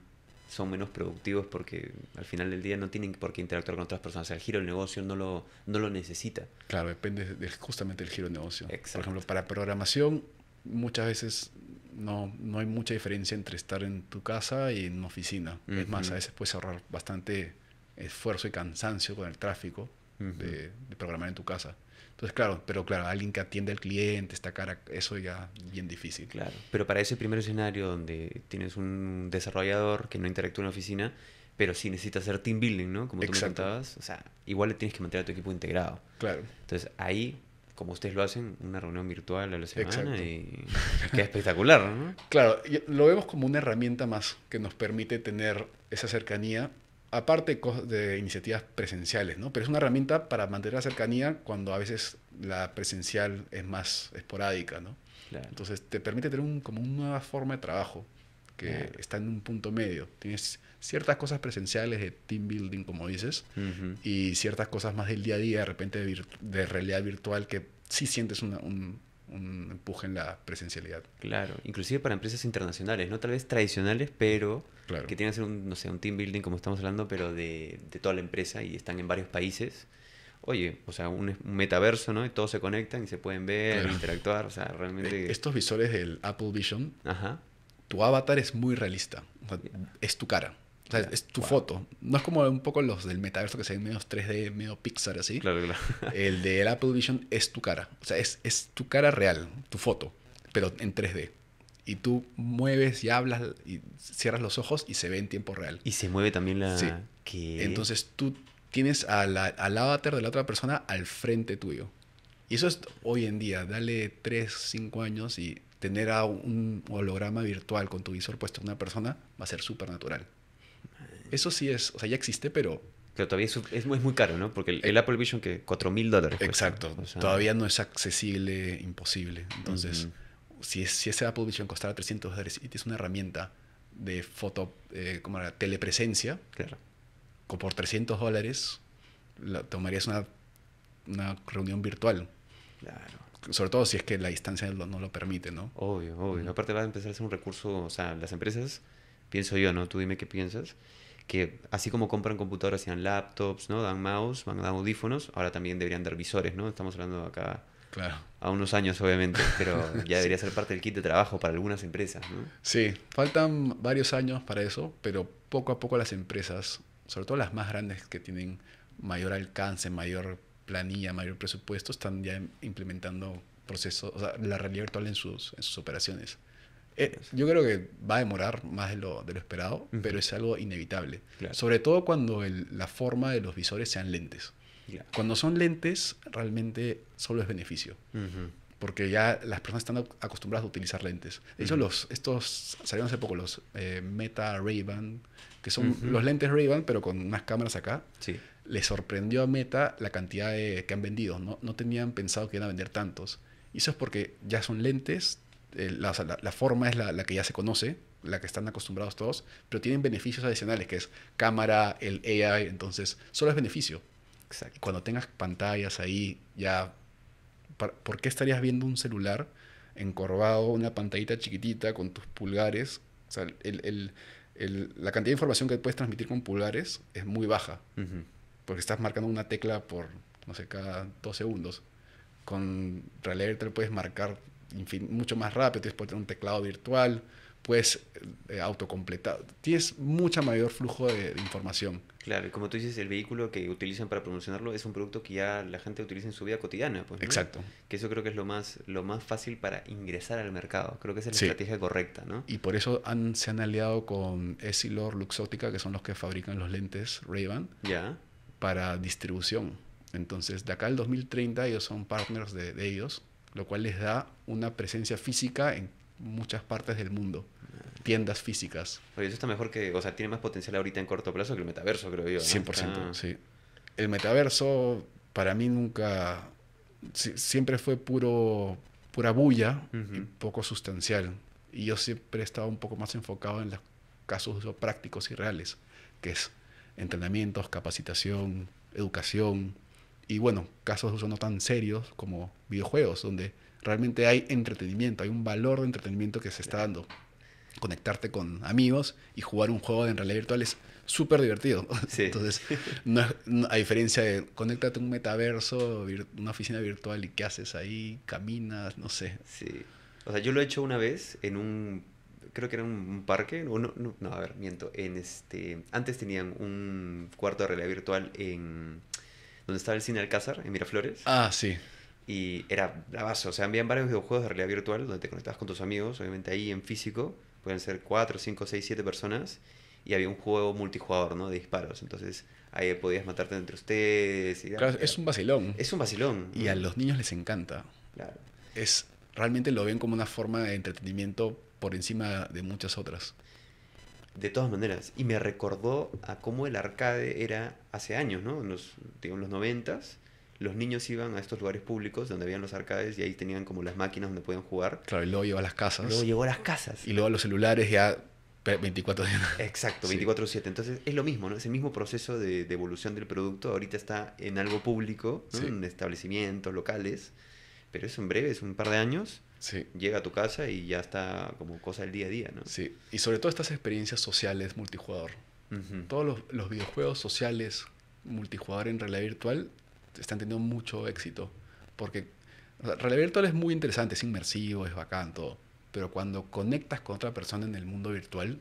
son menos productivos porque al final del día no tienen por qué interactuar con otras personas. O sea, el giro del negocio no lo necesita. claro, depende justamente del giro de negocio. Por Exacto. ejemplo, para programación, muchas veces no hay mucha diferencia entre estar en tu casa y en una oficina. Es más, a Ujú, veces puedes ahorrar bastante esfuerzo y cansancio con el tráfico ujú. de programar en tu casa. Entonces, claro, pero claro, alguien que atiende al cliente, está cara, eso ya bien difícil. Claro, pero para ese primer escenario donde tienes un desarrollador que no interactúa en la oficina, pero sí necesita hacer team building, ¿no? Como tú me Exacto, contabas, o sea, igual le tienes que mantener a tu equipo integrado. claro, Entonces ahí, como ustedes lo hacen, una reunión virtual a la semana exacto. y queda espectacular, ¿no? Claro, lo vemos como una herramienta más que nos permite tener esa cercanía, aparte de iniciativas presenciales, ¿no? Pero es una herramienta para mantener la cercanía cuando a veces la presencial es más esporádica, ¿no? Claro, Entonces te permite tener como una nueva forma de trabajo que claro. está en un punto medio. Tienes ciertas cosas presenciales de team building, como dices, Ujú. y ciertas cosas más del día a día, de repente de realidad virtual, que sí sientes un empuje en la presencialidad. Claro, inclusive para empresas internacionales, no tal vez tradicionales, pero Claro, que tengan que hacer un, no sé, un team building como estamos hablando, pero de toda la empresa y están en varios países. Oye, o sea, un metaverso, ¿no? Y todos se conectan y se pueden ver, claro. interactuar, o sea, realmente... Estos visores del Apple Vision, Ajá, tu avatar es muy realista. O sea, ya, es tu cara. O sea, ya, es tu wow. foto. No es como un poco los del metaverso que se ven medio 3D, medio Pixar así. Claro, claro. El del Apple Vision es tu cara. O sea, es tu cara real, tu foto, pero en 3D. Y tú mueves y hablas y cierras los ojos y se ve en tiempo real. Y se mueve también Sí. la... ¿Qué? Entonces tú tienes al avatar de la otra persona al frente tuyo. Y eso es hoy en día. Dale 3 5 años y tener a un holograma virtual con tu visor puesto en una persona va a ser súper natural. Eso sí es, o sea, ya existe, pero Pero todavía es muy caro, ¿no? Porque el eh, Apple Vision que $4.000 cuesta. exacto, O sea, todavía no es accesible, imposible. Entonces, ujú, si ese Apple Vision costara $300 y tienes una herramienta de foto, como era, telepresencia, claro, por $300 tomarías una reunión virtual. claro. Sobre todo si es que la distancia no lo permite, ¿no? Obvio, obvio. Aparte va a empezar a ser un recurso, o sea, las empresas, pienso yo, ¿no? Tú dime qué piensas, que así como compran computadoras y dan laptops, ¿no? Dan mouse, dan audífonos, ahora también deberían dar visores, ¿no? Estamos hablando acá Claro. a unos años, obviamente, pero ya Sí. debería ser parte del kit de trabajo para algunas empresas, ¿no? Sí, faltan varios años para eso, pero poco a poco las empresas, sobre todo las más grandes que tienen mayor alcance, mayor planilla, mayor presupuesto, están ya implementando procesos, o sea, la realidad virtual en sus operaciones. Yo creo que va a demorar más de lo esperado, pero Ujú, es algo inevitable. claro, Sobre todo cuando la forma de los visores sean lentes. claro. Cuando son lentes, realmente solo es beneficio, Ujú, porque ya las personas están acostumbradas a utilizar lentes. De hecho, ujú, estos salieron hace poco, los Meta Ray-Ban, que son ujú. los lentes Ray-Ban, pero con unas cámaras acá. Sí, Les sorprendió a Meta la cantidad que han vendido. No tenían pensado que iban a vender tantos. Y eso es porque ya son lentes, o sea, la forma es la que ya se conoce, la que están acostumbrados todos, pero tienen beneficios adicionales, que es cámara, el AI, entonces solo es beneficio. Y exacto. cuando tengas pantallas ahí, ya, ¿por qué estarías viendo un celular encorvado, una pantallita chiquitita con tus pulgares? O sea, la cantidad de información que puedes transmitir con pulgares es muy baja, Ujú. porque estás marcando una tecla por, no sé, cada 2 segundos. Con realidad virtual puedes marcar mucho más rápido, puedes tener un teclado virtual, puedes autocompletar, tienes mucha mayor flujo de información. Claro, y como tú dices, el vehículo que utilizan para promocionarlo es un producto que ya la gente utiliza en su vida cotidiana, pues, ¿no? Exacto. Que eso creo que es lo más fácil para ingresar al mercado. Creo que esa es la Sí. estrategia correcta, ¿no? Y por eso se han aliado con Essilor, Luxottica, que son los que fabrican los lentes Ray-Ban, Ya. para distribución. Entonces, de acá al 2030 ellos son partners de ellos, lo cual les da una presencia física en muchas partes del mundo, tiendas físicas. Oye, eso está mejor que, o sea, tiene más potencial ahorita en corto plazo que el metaverso, creo yo, ¿no? 100%, Está... sí. El metaverso para mí nunca, siempre fue pura bulla y Ujú. poco sustancial. Y yo siempre he estado un poco más enfocado en los casos de uso prácticos y reales, que es entrenamientos, capacitación, educación y bueno, casos de uso no tan serios como videojuegos, donde realmente hay entretenimiento, hay un valor de entretenimiento que se está Claro. dando. Conectarte con amigos y jugar un juego en realidad virtual es súper divertido. Sí. Entonces, a diferencia de conéctate a un metaverso, una oficina virtual y qué haces ahí, caminas, no sé. Sí. O sea, yo lo he hecho una vez en un, creo que era un parque, o no, no, no, a ver, miento, antes tenían un cuarto de realidad virtual en, donde estaba el cine Alcázar, en Miraflores, Ah, sí, y era bravazo, o sea, habían varios videojuegos de realidad virtual donde te conectabas con tus amigos, obviamente ahí en físico, pueden ser 4, 5, 6, 7 personas, y había un juego multijugador, ¿no? De disparos, entonces ahí podías matarte entre ustedes, y claro, es un vacilón. es un vacilón, Y a ¿no? los niños les encanta. Claro. Realmente lo ven como una forma de entretenimiento por encima de muchas otras. De todas maneras, y me recordó a cómo el arcade era hace años, ¿no? En los, digo, en los 90s, los niños iban a estos lugares públicos donde habían los arcades y ahí tenían como las máquinas donde podían jugar. Claro, y luego lleva a las Luego casas llegó a las casas. y luego a los celulares ya 24 días. Exacto, Sí, 24/7. Entonces es lo mismo, ¿no? Ese mismo proceso de evolución del producto ahorita está en algo público, ¿no? sí, En establecimientos locales, pero eso en breve, es un par de años, sí. llega a tu casa y ya está como cosa del día a día, ¿no? Sí, y sobre todo estas experiencias sociales multijugador. Ujú. Todos los videojuegos sociales multijugador en realidad virtual están teniendo mucho éxito. Porque o sea, realidad virtual es muy interesante, es inmersivo, es bacán, todo. Pero cuando conectas con otra persona en el mundo virtual,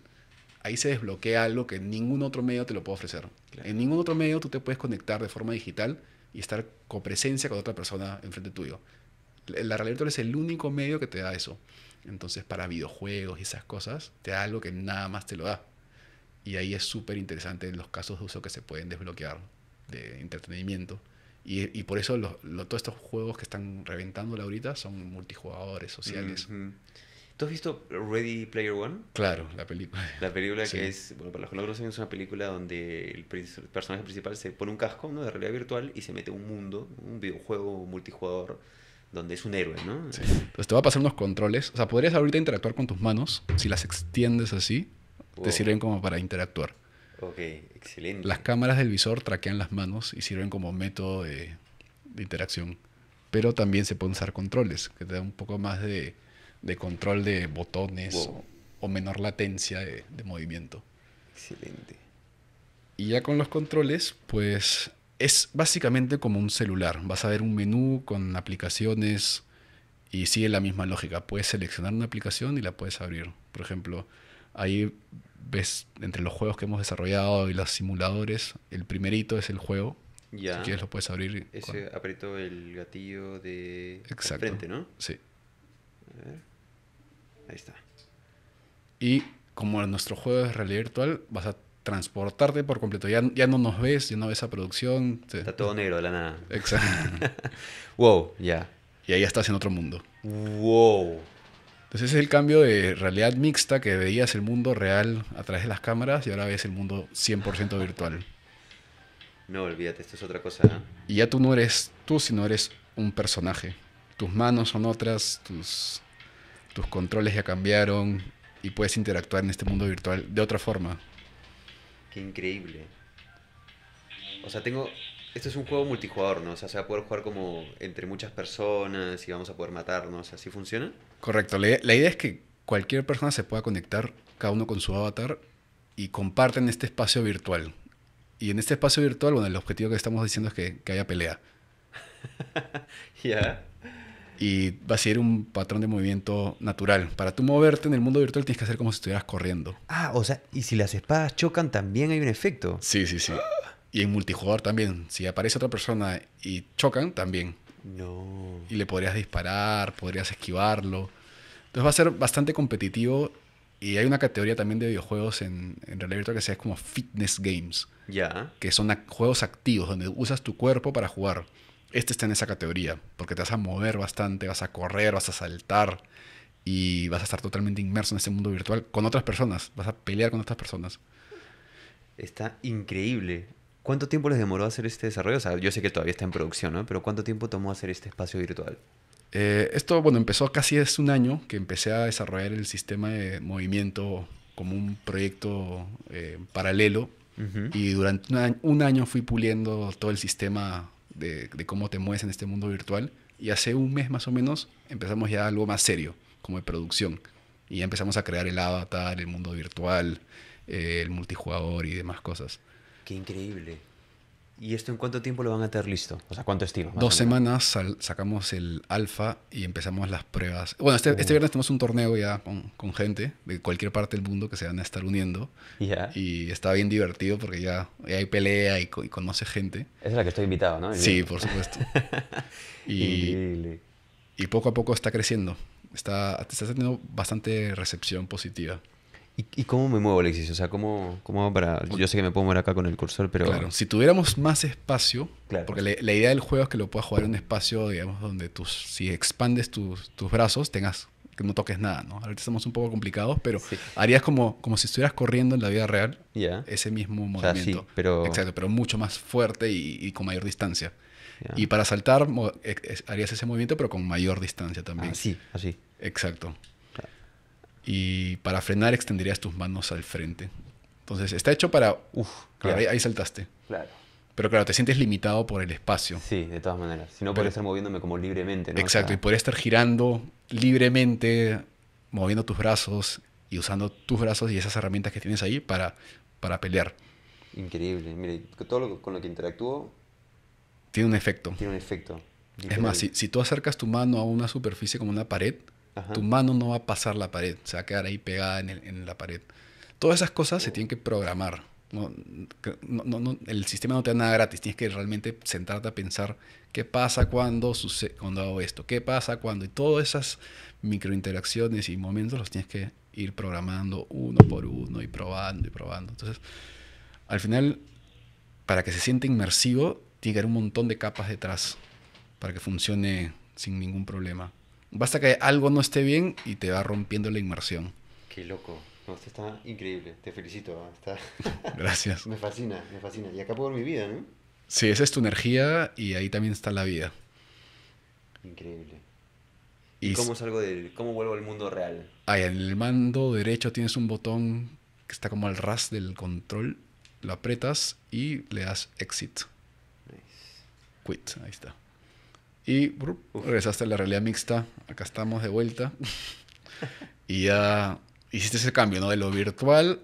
ahí se desbloquea algo que ningún otro medio te lo puede ofrecer. Claro. En ningún otro medio tú te puedes conectar de forma digital y estar copresencia con otra persona enfrente tuyo. La realidad virtual es el único medio que te da eso. Entonces, para videojuegos y esas cosas, te da algo que nada más te lo da. Y ahí es súper interesante los casos de uso que se pueden desbloquear de entretenimiento. Y por eso todos estos juegos que están reventando ahorita son multijugadores, sociales. Ujú. ¿Tú has visto Ready Player One? Claro, la película. La película que Sí, es, bueno, para los que no lo conocen, es una película donde el personaje principal se pone un casco, ¿no? De realidad virtual y se mete a un mundo, un videojuego multijugador, donde es un héroe, ¿no? sí. Entonces te va a pasar unos controles. O sea, podrías ahorita interactuar con tus manos. Si las extiendes así, te Wow. sirven como para interactuar. Ok, Las excelente. cámaras del visor traquean las manos y sirven como método de interacción. pero también se pueden usar controles, que te da un poco más de control de botones Wow. o menor latencia de movimiento. Excelente. Y ya con los controles, pues es básicamente como un celular. Vas a ver un menú con aplicaciones y sigue la misma lógica. Puedes seleccionar una aplicación y la puedes abrir. Por ejemplo, ahí ves entre los juegos que hemos desarrollado y los simuladores, el primerito es el juego. Si Ya. quieres lo puedes abrir Ese aprieto el gatillo de al Exacto, frente, ¿no? sí. A ver. Ahí está. Y como en nuestro juego es realidad virtual, vas a transportarte por completo. Ya no nos ves, ya no ves a producción. Está todo negro de la nada. Exacto. Wow, ya. Y ahí ya estás en otro mundo. Wow. Entonces ese es el cambio de realidad mixta, que veías el mundo real a través de las cámaras y ahora ves el mundo 100% virtual. No, olvídate, esto es otra cosa. ¿Eh? Y ya tú no eres tú, sino eres un personaje. Tus manos son otras, tus controles ya cambiaron y puedes interactuar en este mundo virtual de otra forma. Qué increíble. O sea, tengo... Esto es un juego multijugador, ¿no? O sea, se va a poder jugar como entre muchas personas y vamos a poder matarnos. ¿Así funciona? Correcto. La idea es que cualquier persona se pueda conectar, cada uno con su avatar, y comparten este espacio virtual. Y en este espacio virtual, bueno, el objetivo que estamos diciendo es que haya pelea. Ya. Y va a ser un patrón de movimiento natural. Para tú moverte en el mundo virtual tienes que hacer como si estuvieras corriendo. Ah, o sea, y si las espadas chocan también hay un efecto. Sí, sí, sí. Y en multijugador también. Si aparece otra persona y chocan, también. No. Y le podrías disparar, podrías esquivarlo. Entonces va a ser bastante competitivo. Y hay una categoría también de videojuegos en realidad virtual que se llama como fitness games, Ya. que son juegos activos, donde usas tu cuerpo para jugar. Este está en esa categoría, porque te vas a mover bastante, vas a correr, vas a saltar y vas a estar totalmente inmerso en este mundo virtual con otras personas, vas a pelear con otras personas. Está increíble. ¿Cuánto tiempo les demoró hacer este desarrollo? O sea, yo sé que todavía está en producción, ¿no? Pero ¿cuánto tiempo tomó hacer este espacio virtual? Esto, bueno, empezó casi hace un año que empecé a desarrollar el sistema de movimiento como un proyecto paralelo Ujú. y durante un año fui puliendo todo el sistema de cómo te mueves en este mundo virtual y hace un mes más o menos empezamos ya algo más serio, como de producción. Y ya empezamos a crear el avatar, el mundo virtual, el multijugador y demás cosas. Qué increíble. ¿Y esto en cuánto tiempo lo van a tener listo? O sea, ¿cuánto estimas, más o Dos menos? semanas sacamos el alfa y empezamos las pruebas. Bueno, este Uf. viernes tenemos un torneo ya con gente de cualquier parte del mundo que se van a estar uniendo. Ya. Y está bien divertido porque ya hay pelea y conoce gente. Esa es la que estoy invitado, ¿no? El Sí, viernes. por supuesto. Y, Increíble. y poco a poco está creciendo. Está teniendo bastante recepción positiva. ¿Y cómo me muevo, Alexis? O sea, ¿cómo hago para...? Yo sé que me puedo mover acá con el cursor, pero... Claro, si tuviéramos más espacio, Claro. porque la idea del juego es que lo puedas jugar en un espacio, digamos, donde si expandes tus brazos, que no toques nada, ¿no? Ahorita estamos un poco complicados, pero Sí. harías como si estuvieras corriendo en la vida real, Ya. ese mismo O sea, sí, movimiento. pero... Exacto, pero mucho más fuerte y con mayor distancia. Ya. Y para saltar, harías ese movimiento, pero con mayor distancia también. Así, así. Exacto. Claro. Y para frenar, extenderías tus manos al frente. Entonces, está hecho para... Uf, Claro, ya. ahí saltaste. Claro. Pero claro, te sientes limitado por el espacio. Sí, de todas maneras. Si no, Pero- podría estar moviéndome como libremente, ¿no? O Exacto, y sea, podrías estar girando libremente, moviendo tus brazos y usando tus brazos y esas herramientas que tienes ahí para pelear. increíble. Mire, todo con lo que interactúo Tiene un efecto. tiene un efecto. Es más, Literal. si tú acercas tu mano a una superficie como una pared, Ajá. tu mano no va a pasar la pared, se va a quedar ahí pegada en la pared. Todas esas cosas se tienen que programar. El sistema no te da nada gratis, tienes que realmente sentarte a pensar qué pasa cuando hago esto, qué pasa cuando, y todas esas microinteracciones y momentos los tienes que ir programando uno por uno y probando y probando. Entonces, al final, para que se sienta inmersivo, tiene que haber un montón de capas detrás para que funcione sin ningún problema. Basta que algo no esté bien y te va rompiendo la inmersión. Qué loco. No, esto está increíble. Te felicito. Está... Gracias. me fascina, me fascina. Y acá puedo ver mi vida, ¿no? Sí, esa es tu energía y ahí también está la vida. Increíble. ¿Y Y cómo salgo cómo vuelvo al mundo real? en el mando derecho tienes un botón que está como al ras del control. Lo aprietas y le das exit. Nice. Quit, ahí está. Y regresaste a la realidad mixta. Acá estamos de vuelta. Y ya hiciste ese cambio, ¿no? De lo virtual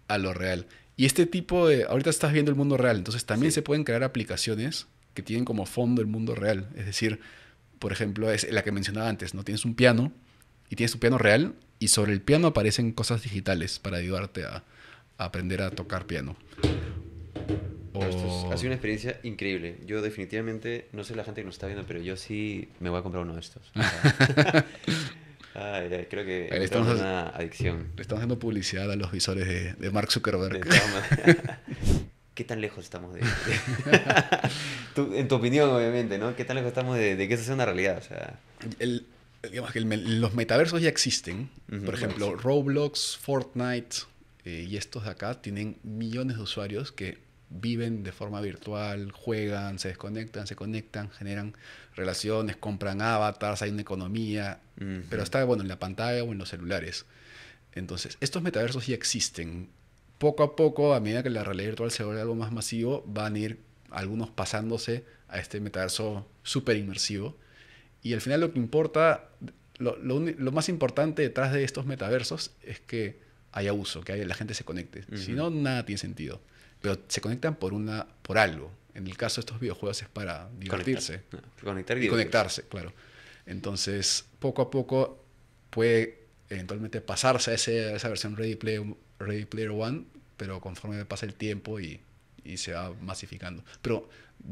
a lo real. Y este tipo de... Ahorita estás viendo el mundo real. Entonces también Sí. se pueden crear aplicaciones que tienen como fondo el mundo real. Es decir, por ejemplo, es la que mencionaba antes, ¿no? Tienes un piano y tienes tu piano real y sobre el piano aparecen cosas digitales para ayudarte a aprender a tocar piano. No, ha O... sido una experiencia increíble. Yo definitivamente, no sé la gente que nos está viendo, pero yo sí me voy a comprar uno de estos. O sea, ay, creo que he Le entrado en estamos, una adicción. le estamos dando publicidad a los visores de Mark Zuckerberg. De todas maneras. ¿Qué tan lejos estamos de... en tu opinión, obviamente, ¿no? ¿Qué tan lejos estamos de que eso sea una realidad? O sea, El, digamos que los metaversos ya existen. ujú, Por bueno, ejemplo, sí. Roblox, Fortnite y estos de acá tienen millones de usuarios que viven de forma virtual, juegan, se desconectan, se conectan, generan relaciones, compran avatars, hay una economía, pero Ujú, está bueno en la pantalla o en los celulares. Entonces, estos metaversos ya existen. Poco a poco, a medida que la realidad virtual se vuelve algo más masivo, van a ir algunos pasándose a este metaverso súper inmersivo. Y al final lo que importa, lo más importante detrás de estos metaversos es que haya uso, la gente se conecte. Si ujú. no, nada tiene sentido. Pero se conectan por algo. En el caso de estos videojuegos es para Conectar. divertirse No, conectar y y divertirse. conectarse, claro. Entonces, poco a poco puede eventualmente pasarse a esa versión Ready Player One, pero conforme pasa el tiempo y se va masificando. Pero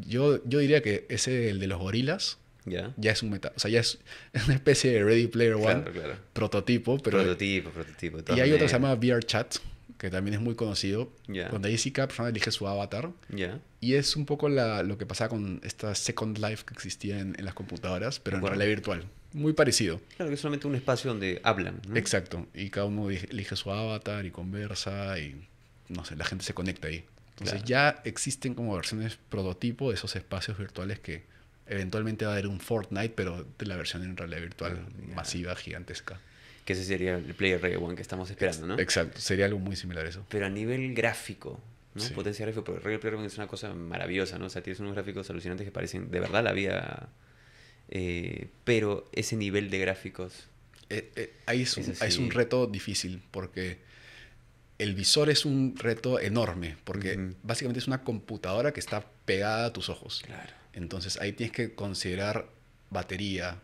yo diría que ese, el de los gorilas, ¿Ya? ya es un meta, o sea, ya es una especie de Ready Player One Claro, claro. prototipo, pero Prototipo, de y todas hay otro que se maneras. llama VRChat, que también es muy conocido, Ya, donde ahí sí cada persona elige su avatar ya. y es un poco lo que pasaba con esta Second Life que existía en las computadoras, De pero en acuerdo. realidad virtual. Muy parecido. Claro que es solamente un espacio donde hablan, ¿no? Exacto. Y cada uno elige su avatar y conversa y no sé, la gente se conecta ahí. Entonces Claro. ya existen como versiones prototipo de esos espacios virtuales que eventualmente va a haber un Fortnite, pero de la versión en realidad virtual Ya. masiva, gigantesca. Que ese sería el Player Ready One que estamos esperando, ¿no? Exacto. Sería algo muy similar a eso. Pero a nivel gráfico, ¿no? Sí. Potencia gráfica, porque Ready Player One es una cosa maravillosa, ¿no? O sea, tienes unos gráficos alucinantes que parecen de verdad la vida. Pero ese nivel de gráficos Ahí es es un así. reto difícil porque el visor es un reto enorme porque Ujú. básicamente es una computadora que está pegada a tus ojos. Claro. Entonces ahí tienes que considerar batería,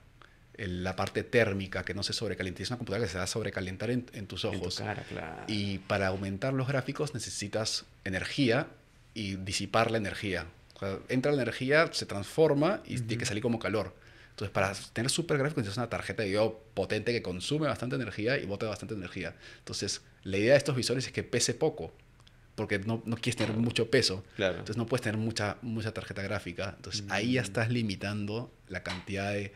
la parte térmica, que no se sobrecaliente. Es una computadora que se va a sobrecalentar en tus En tu ojos. cara, claro. Y para aumentar los gráficos necesitas energía y disipar la energía. O sea, entra la energía, se transforma y tiene que Ujú. salir como calor. Entonces, para tener super gráficos necesitas una tarjeta de video potente que consume bastante energía y bota bastante energía. Entonces, la idea de estos visores es que pese poco, porque no quieres tener mucho peso. Claro. Entonces, no puedes tener mucha tarjeta gráfica. Entonces, ahí ya Mm, estás limitando la cantidad de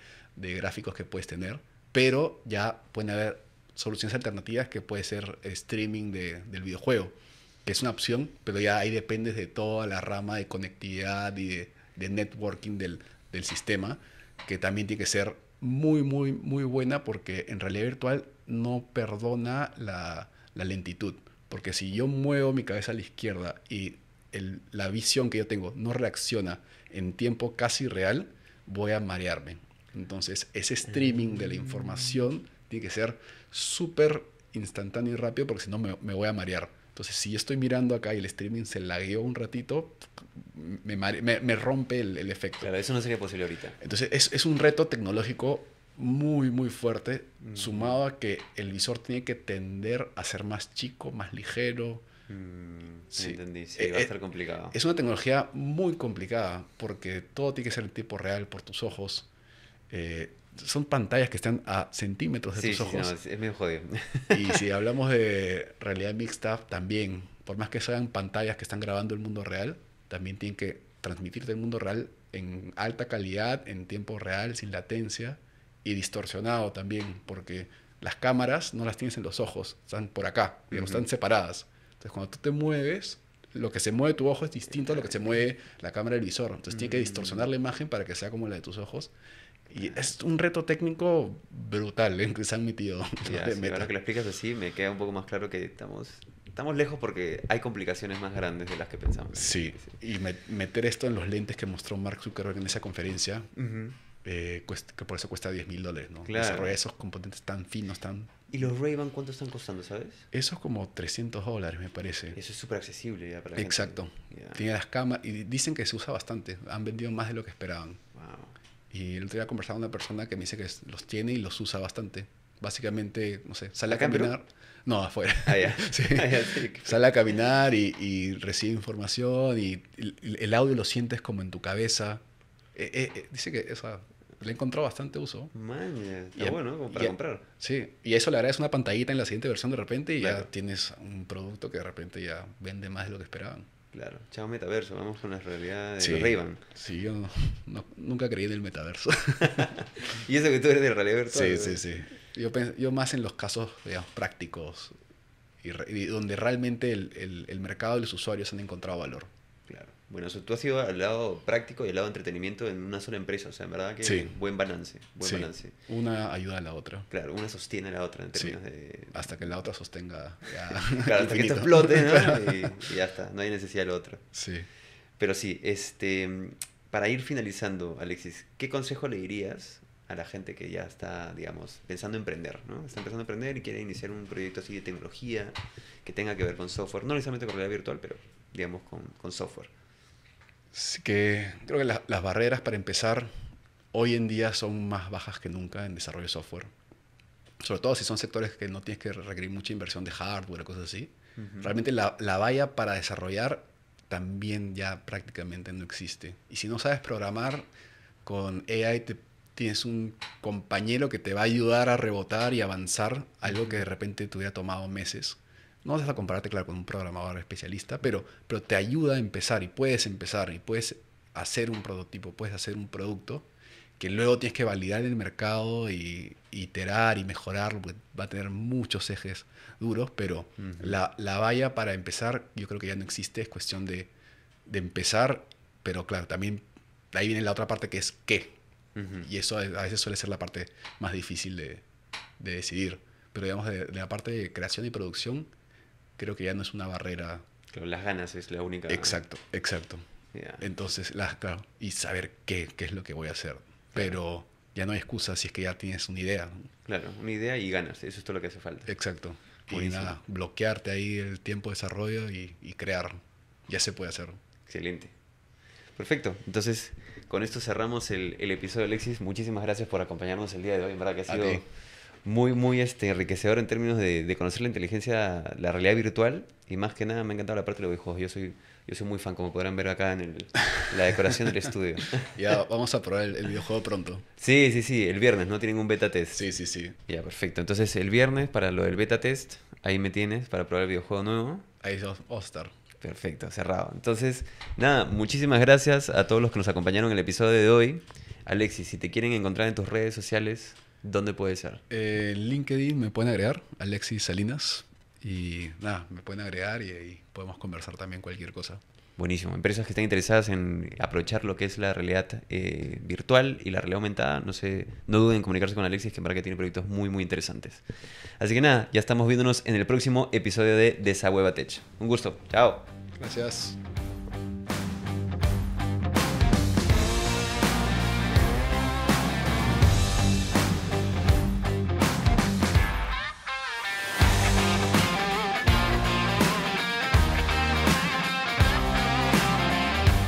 gráficos que puedes tener, pero ya pueden haber soluciones alternativas que puede ser streaming del videojuego, que es una opción, pero ya ahí dependes de toda la rama de conectividad y de networking del sistema, que también tiene que ser muy buena porque en realidad virtual no perdona la lentitud. Porque si yo muevo mi cabeza a la izquierda y la visión que yo tengo no reacciona en tiempo casi real, voy a marearme. Entonces, ese streaming de la mm. información tiene que ser súper instantáneo y rápido porque si no me voy a marear. Entonces, si yo estoy mirando acá y el streaming se lagueó un ratito, me rompe el efecto. Claro, eso no sería posible ahorita. Entonces, es un reto tecnológico muy fuerte, Ujú. sumado a que el visor tiene que tender a ser más chico, más ligero. Sí. Entendí, sí, va a estar complicado. Es una tecnología muy complicada porque todo tiene que ser en tiempo real por tus ojos. Son pantallas que están a centímetros de Sí, tus sí, sí, no, ojos. es medio jodido. Y si hablamos de realidad mixta, también, por más que sean pantallas que están grabando el mundo real, también tienen que transmitirte el mundo real en alta calidad, en tiempo real, sin latencia y distorsionado también, porque las cámaras no las tienes en los ojos, están por acá, digamos, Ujú. están separadas. Entonces, cuando tú te mueves, lo que se mueve tu ojo es distinto a lo que se mueve la cámara del visor. Entonces, tiene que Mm, distorsionar la imagen para que sea como la de tus ojos. Y claro. es un reto técnico brutal, ¿eh? Que se han metido los Ya, de sí, ahora Meta. que lo explicas así, me queda un poco más claro que estamos lejos porque hay complicaciones más grandes de las que pensamos. Sí, Sí, sí, sí. y meter esto en los lentes que mostró Mark Zuckerberg en esa conferencia, Ujú. que por eso cuesta $10.000, ¿no? Claro. Desarrollar esos componentes tan finos, tan... ¿Y los Ray-Ban cuánto están costando, sabes? Eso es como $300, me parece. Eso es súper accesible ya para la Exacto. gente. Ya. Tiene las cámaras y dicen que se usa bastante. Han vendido más de lo que esperaban. Wow. Y el otro día conversaba con una persona que me dice que los tiene y los usa bastante. Básicamente, no sé, sale a ¿Acá en Perú? caminar. No, afuera. Ah, ya. Sí. Ah, ya, sí. Sale a caminar y recibe información y el audio lo sientes como en tu cabeza. Dice que le he encontrado bastante uso. Maña, Y está a- bueno, como y para a- comprar. Sí, y eso le agregas una pantallita en la siguiente versión de repente y ya Claro. tienes un producto que de repente ya vende más de lo que esperaban. Claro, chao metaverso, vamos con la realidad de Sí, los Ray-Ban. sí, yo nunca creí en el metaverso. Y eso que tú eres de realidad virtual. Sí, ¿no? sí, sí. Yo más en los casos, digamos, prácticos y donde realmente el mercado y los usuarios han encontrado valor. Claro. Bueno, tú has ido al lado práctico y al lado entretenimiento en una sola empresa, o sea, en verdad que Sí. buen balance, buen Sí, balance. una ayuda a la otra. Claro, una sostiene a la otra en Sí, términos de... hasta que la otra sostenga ya Claro, hasta que esto infinito. explote, ¿no? Y ya está, no hay necesidad de lo otro. Sí. Pero sí, para ir finalizando, Alexis, ¿qué consejo le dirías a la gente que ya está, digamos, pensando en emprender, ¿no? Está empezando a emprender y quiere iniciar un proyecto así de tecnología que tenga que ver con software, no necesariamente con realidad virtual, pero digamos con software. Sí que creo que las barreras para empezar hoy en día son más bajas que nunca en desarrollo de software. Sobre todo si son sectores que no tienes que requerir mucha inversión de hardware o cosas así. Ujú. Realmente la valla para desarrollar también ya prácticamente no existe. Y si no sabes programar, con AI tienes un compañero que te va a ayudar a rebotar y avanzar algo que de repente te hubiera tomado meses. No vas a compararte, claro, con un programador especialista, pero te ayuda a empezar y puedes hacer un prototipo, puedes hacer un producto que luego tienes que validar en el mercado y iterar y mejorar, porque va a tener muchos ejes duros, pero Ujú. la valla para empezar yo creo que ya no existe, es cuestión de empezar, pero claro, también ahí viene la otra parte que es qué, Ujú. y eso a veces suele ser la parte más difícil de decidir, pero digamos de la parte de creación y producción, creo que ya no es una barrera. Claro, las ganas es la única... Exacto, exacto. Ya. Entonces, claro, y saber qué es lo que voy a hacer. Pero ya no hay excusa si es que ya tienes una idea, ¿no? Claro, una idea y ganas, eso es todo lo que hace falta. Exacto. Y Buenísimo. nada, bloquearte ahí el tiempo de desarrollo y crear. Ya se puede hacer. Excelente. Perfecto. Entonces, con esto cerramos el episodio, Alexis. Muchísimas gracias por acompañarnos el día de hoy. En verdad que ha A sido ti. muy, muy enriquecedor en términos de conocer la inteligencia, la realidad virtual. Y más que nada me ha encantado la parte de los videojuegos. Yo soy muy fan, como podrán ver acá en la decoración del estudio. Ya vamos a probar el videojuego pronto. Sí, sí, sí. El viernes, ¿no? Tienen un beta test. Sí, sí, sí. Ya, perfecto. Entonces, el viernes, para lo del beta test, ahí me tienes para probar el videojuego nuevo. Ahí vamos a estar. Perfecto, cerrado. Entonces, nada, muchísimas gracias a todos los que nos acompañaron en el episodio de hoy. Alexis, si te quieren encontrar en tus redes sociales, ¿dónde puede ser? En LinkedIn me pueden agregar, Alexis Salinas. Y nada, me pueden agregar y ahí podemos conversar también cualquier cosa. Buenísimo. Empresas que estén interesadas en aprovechar lo que es la realidad virtual y la realidad aumentada, no duden en comunicarse con Alexis, que en verdad que tiene proyectos muy, muy interesantes. Así que nada, ya estamos viéndonos en el próximo episodio de Desahueva Tech. Un gusto. Chao. Gracias.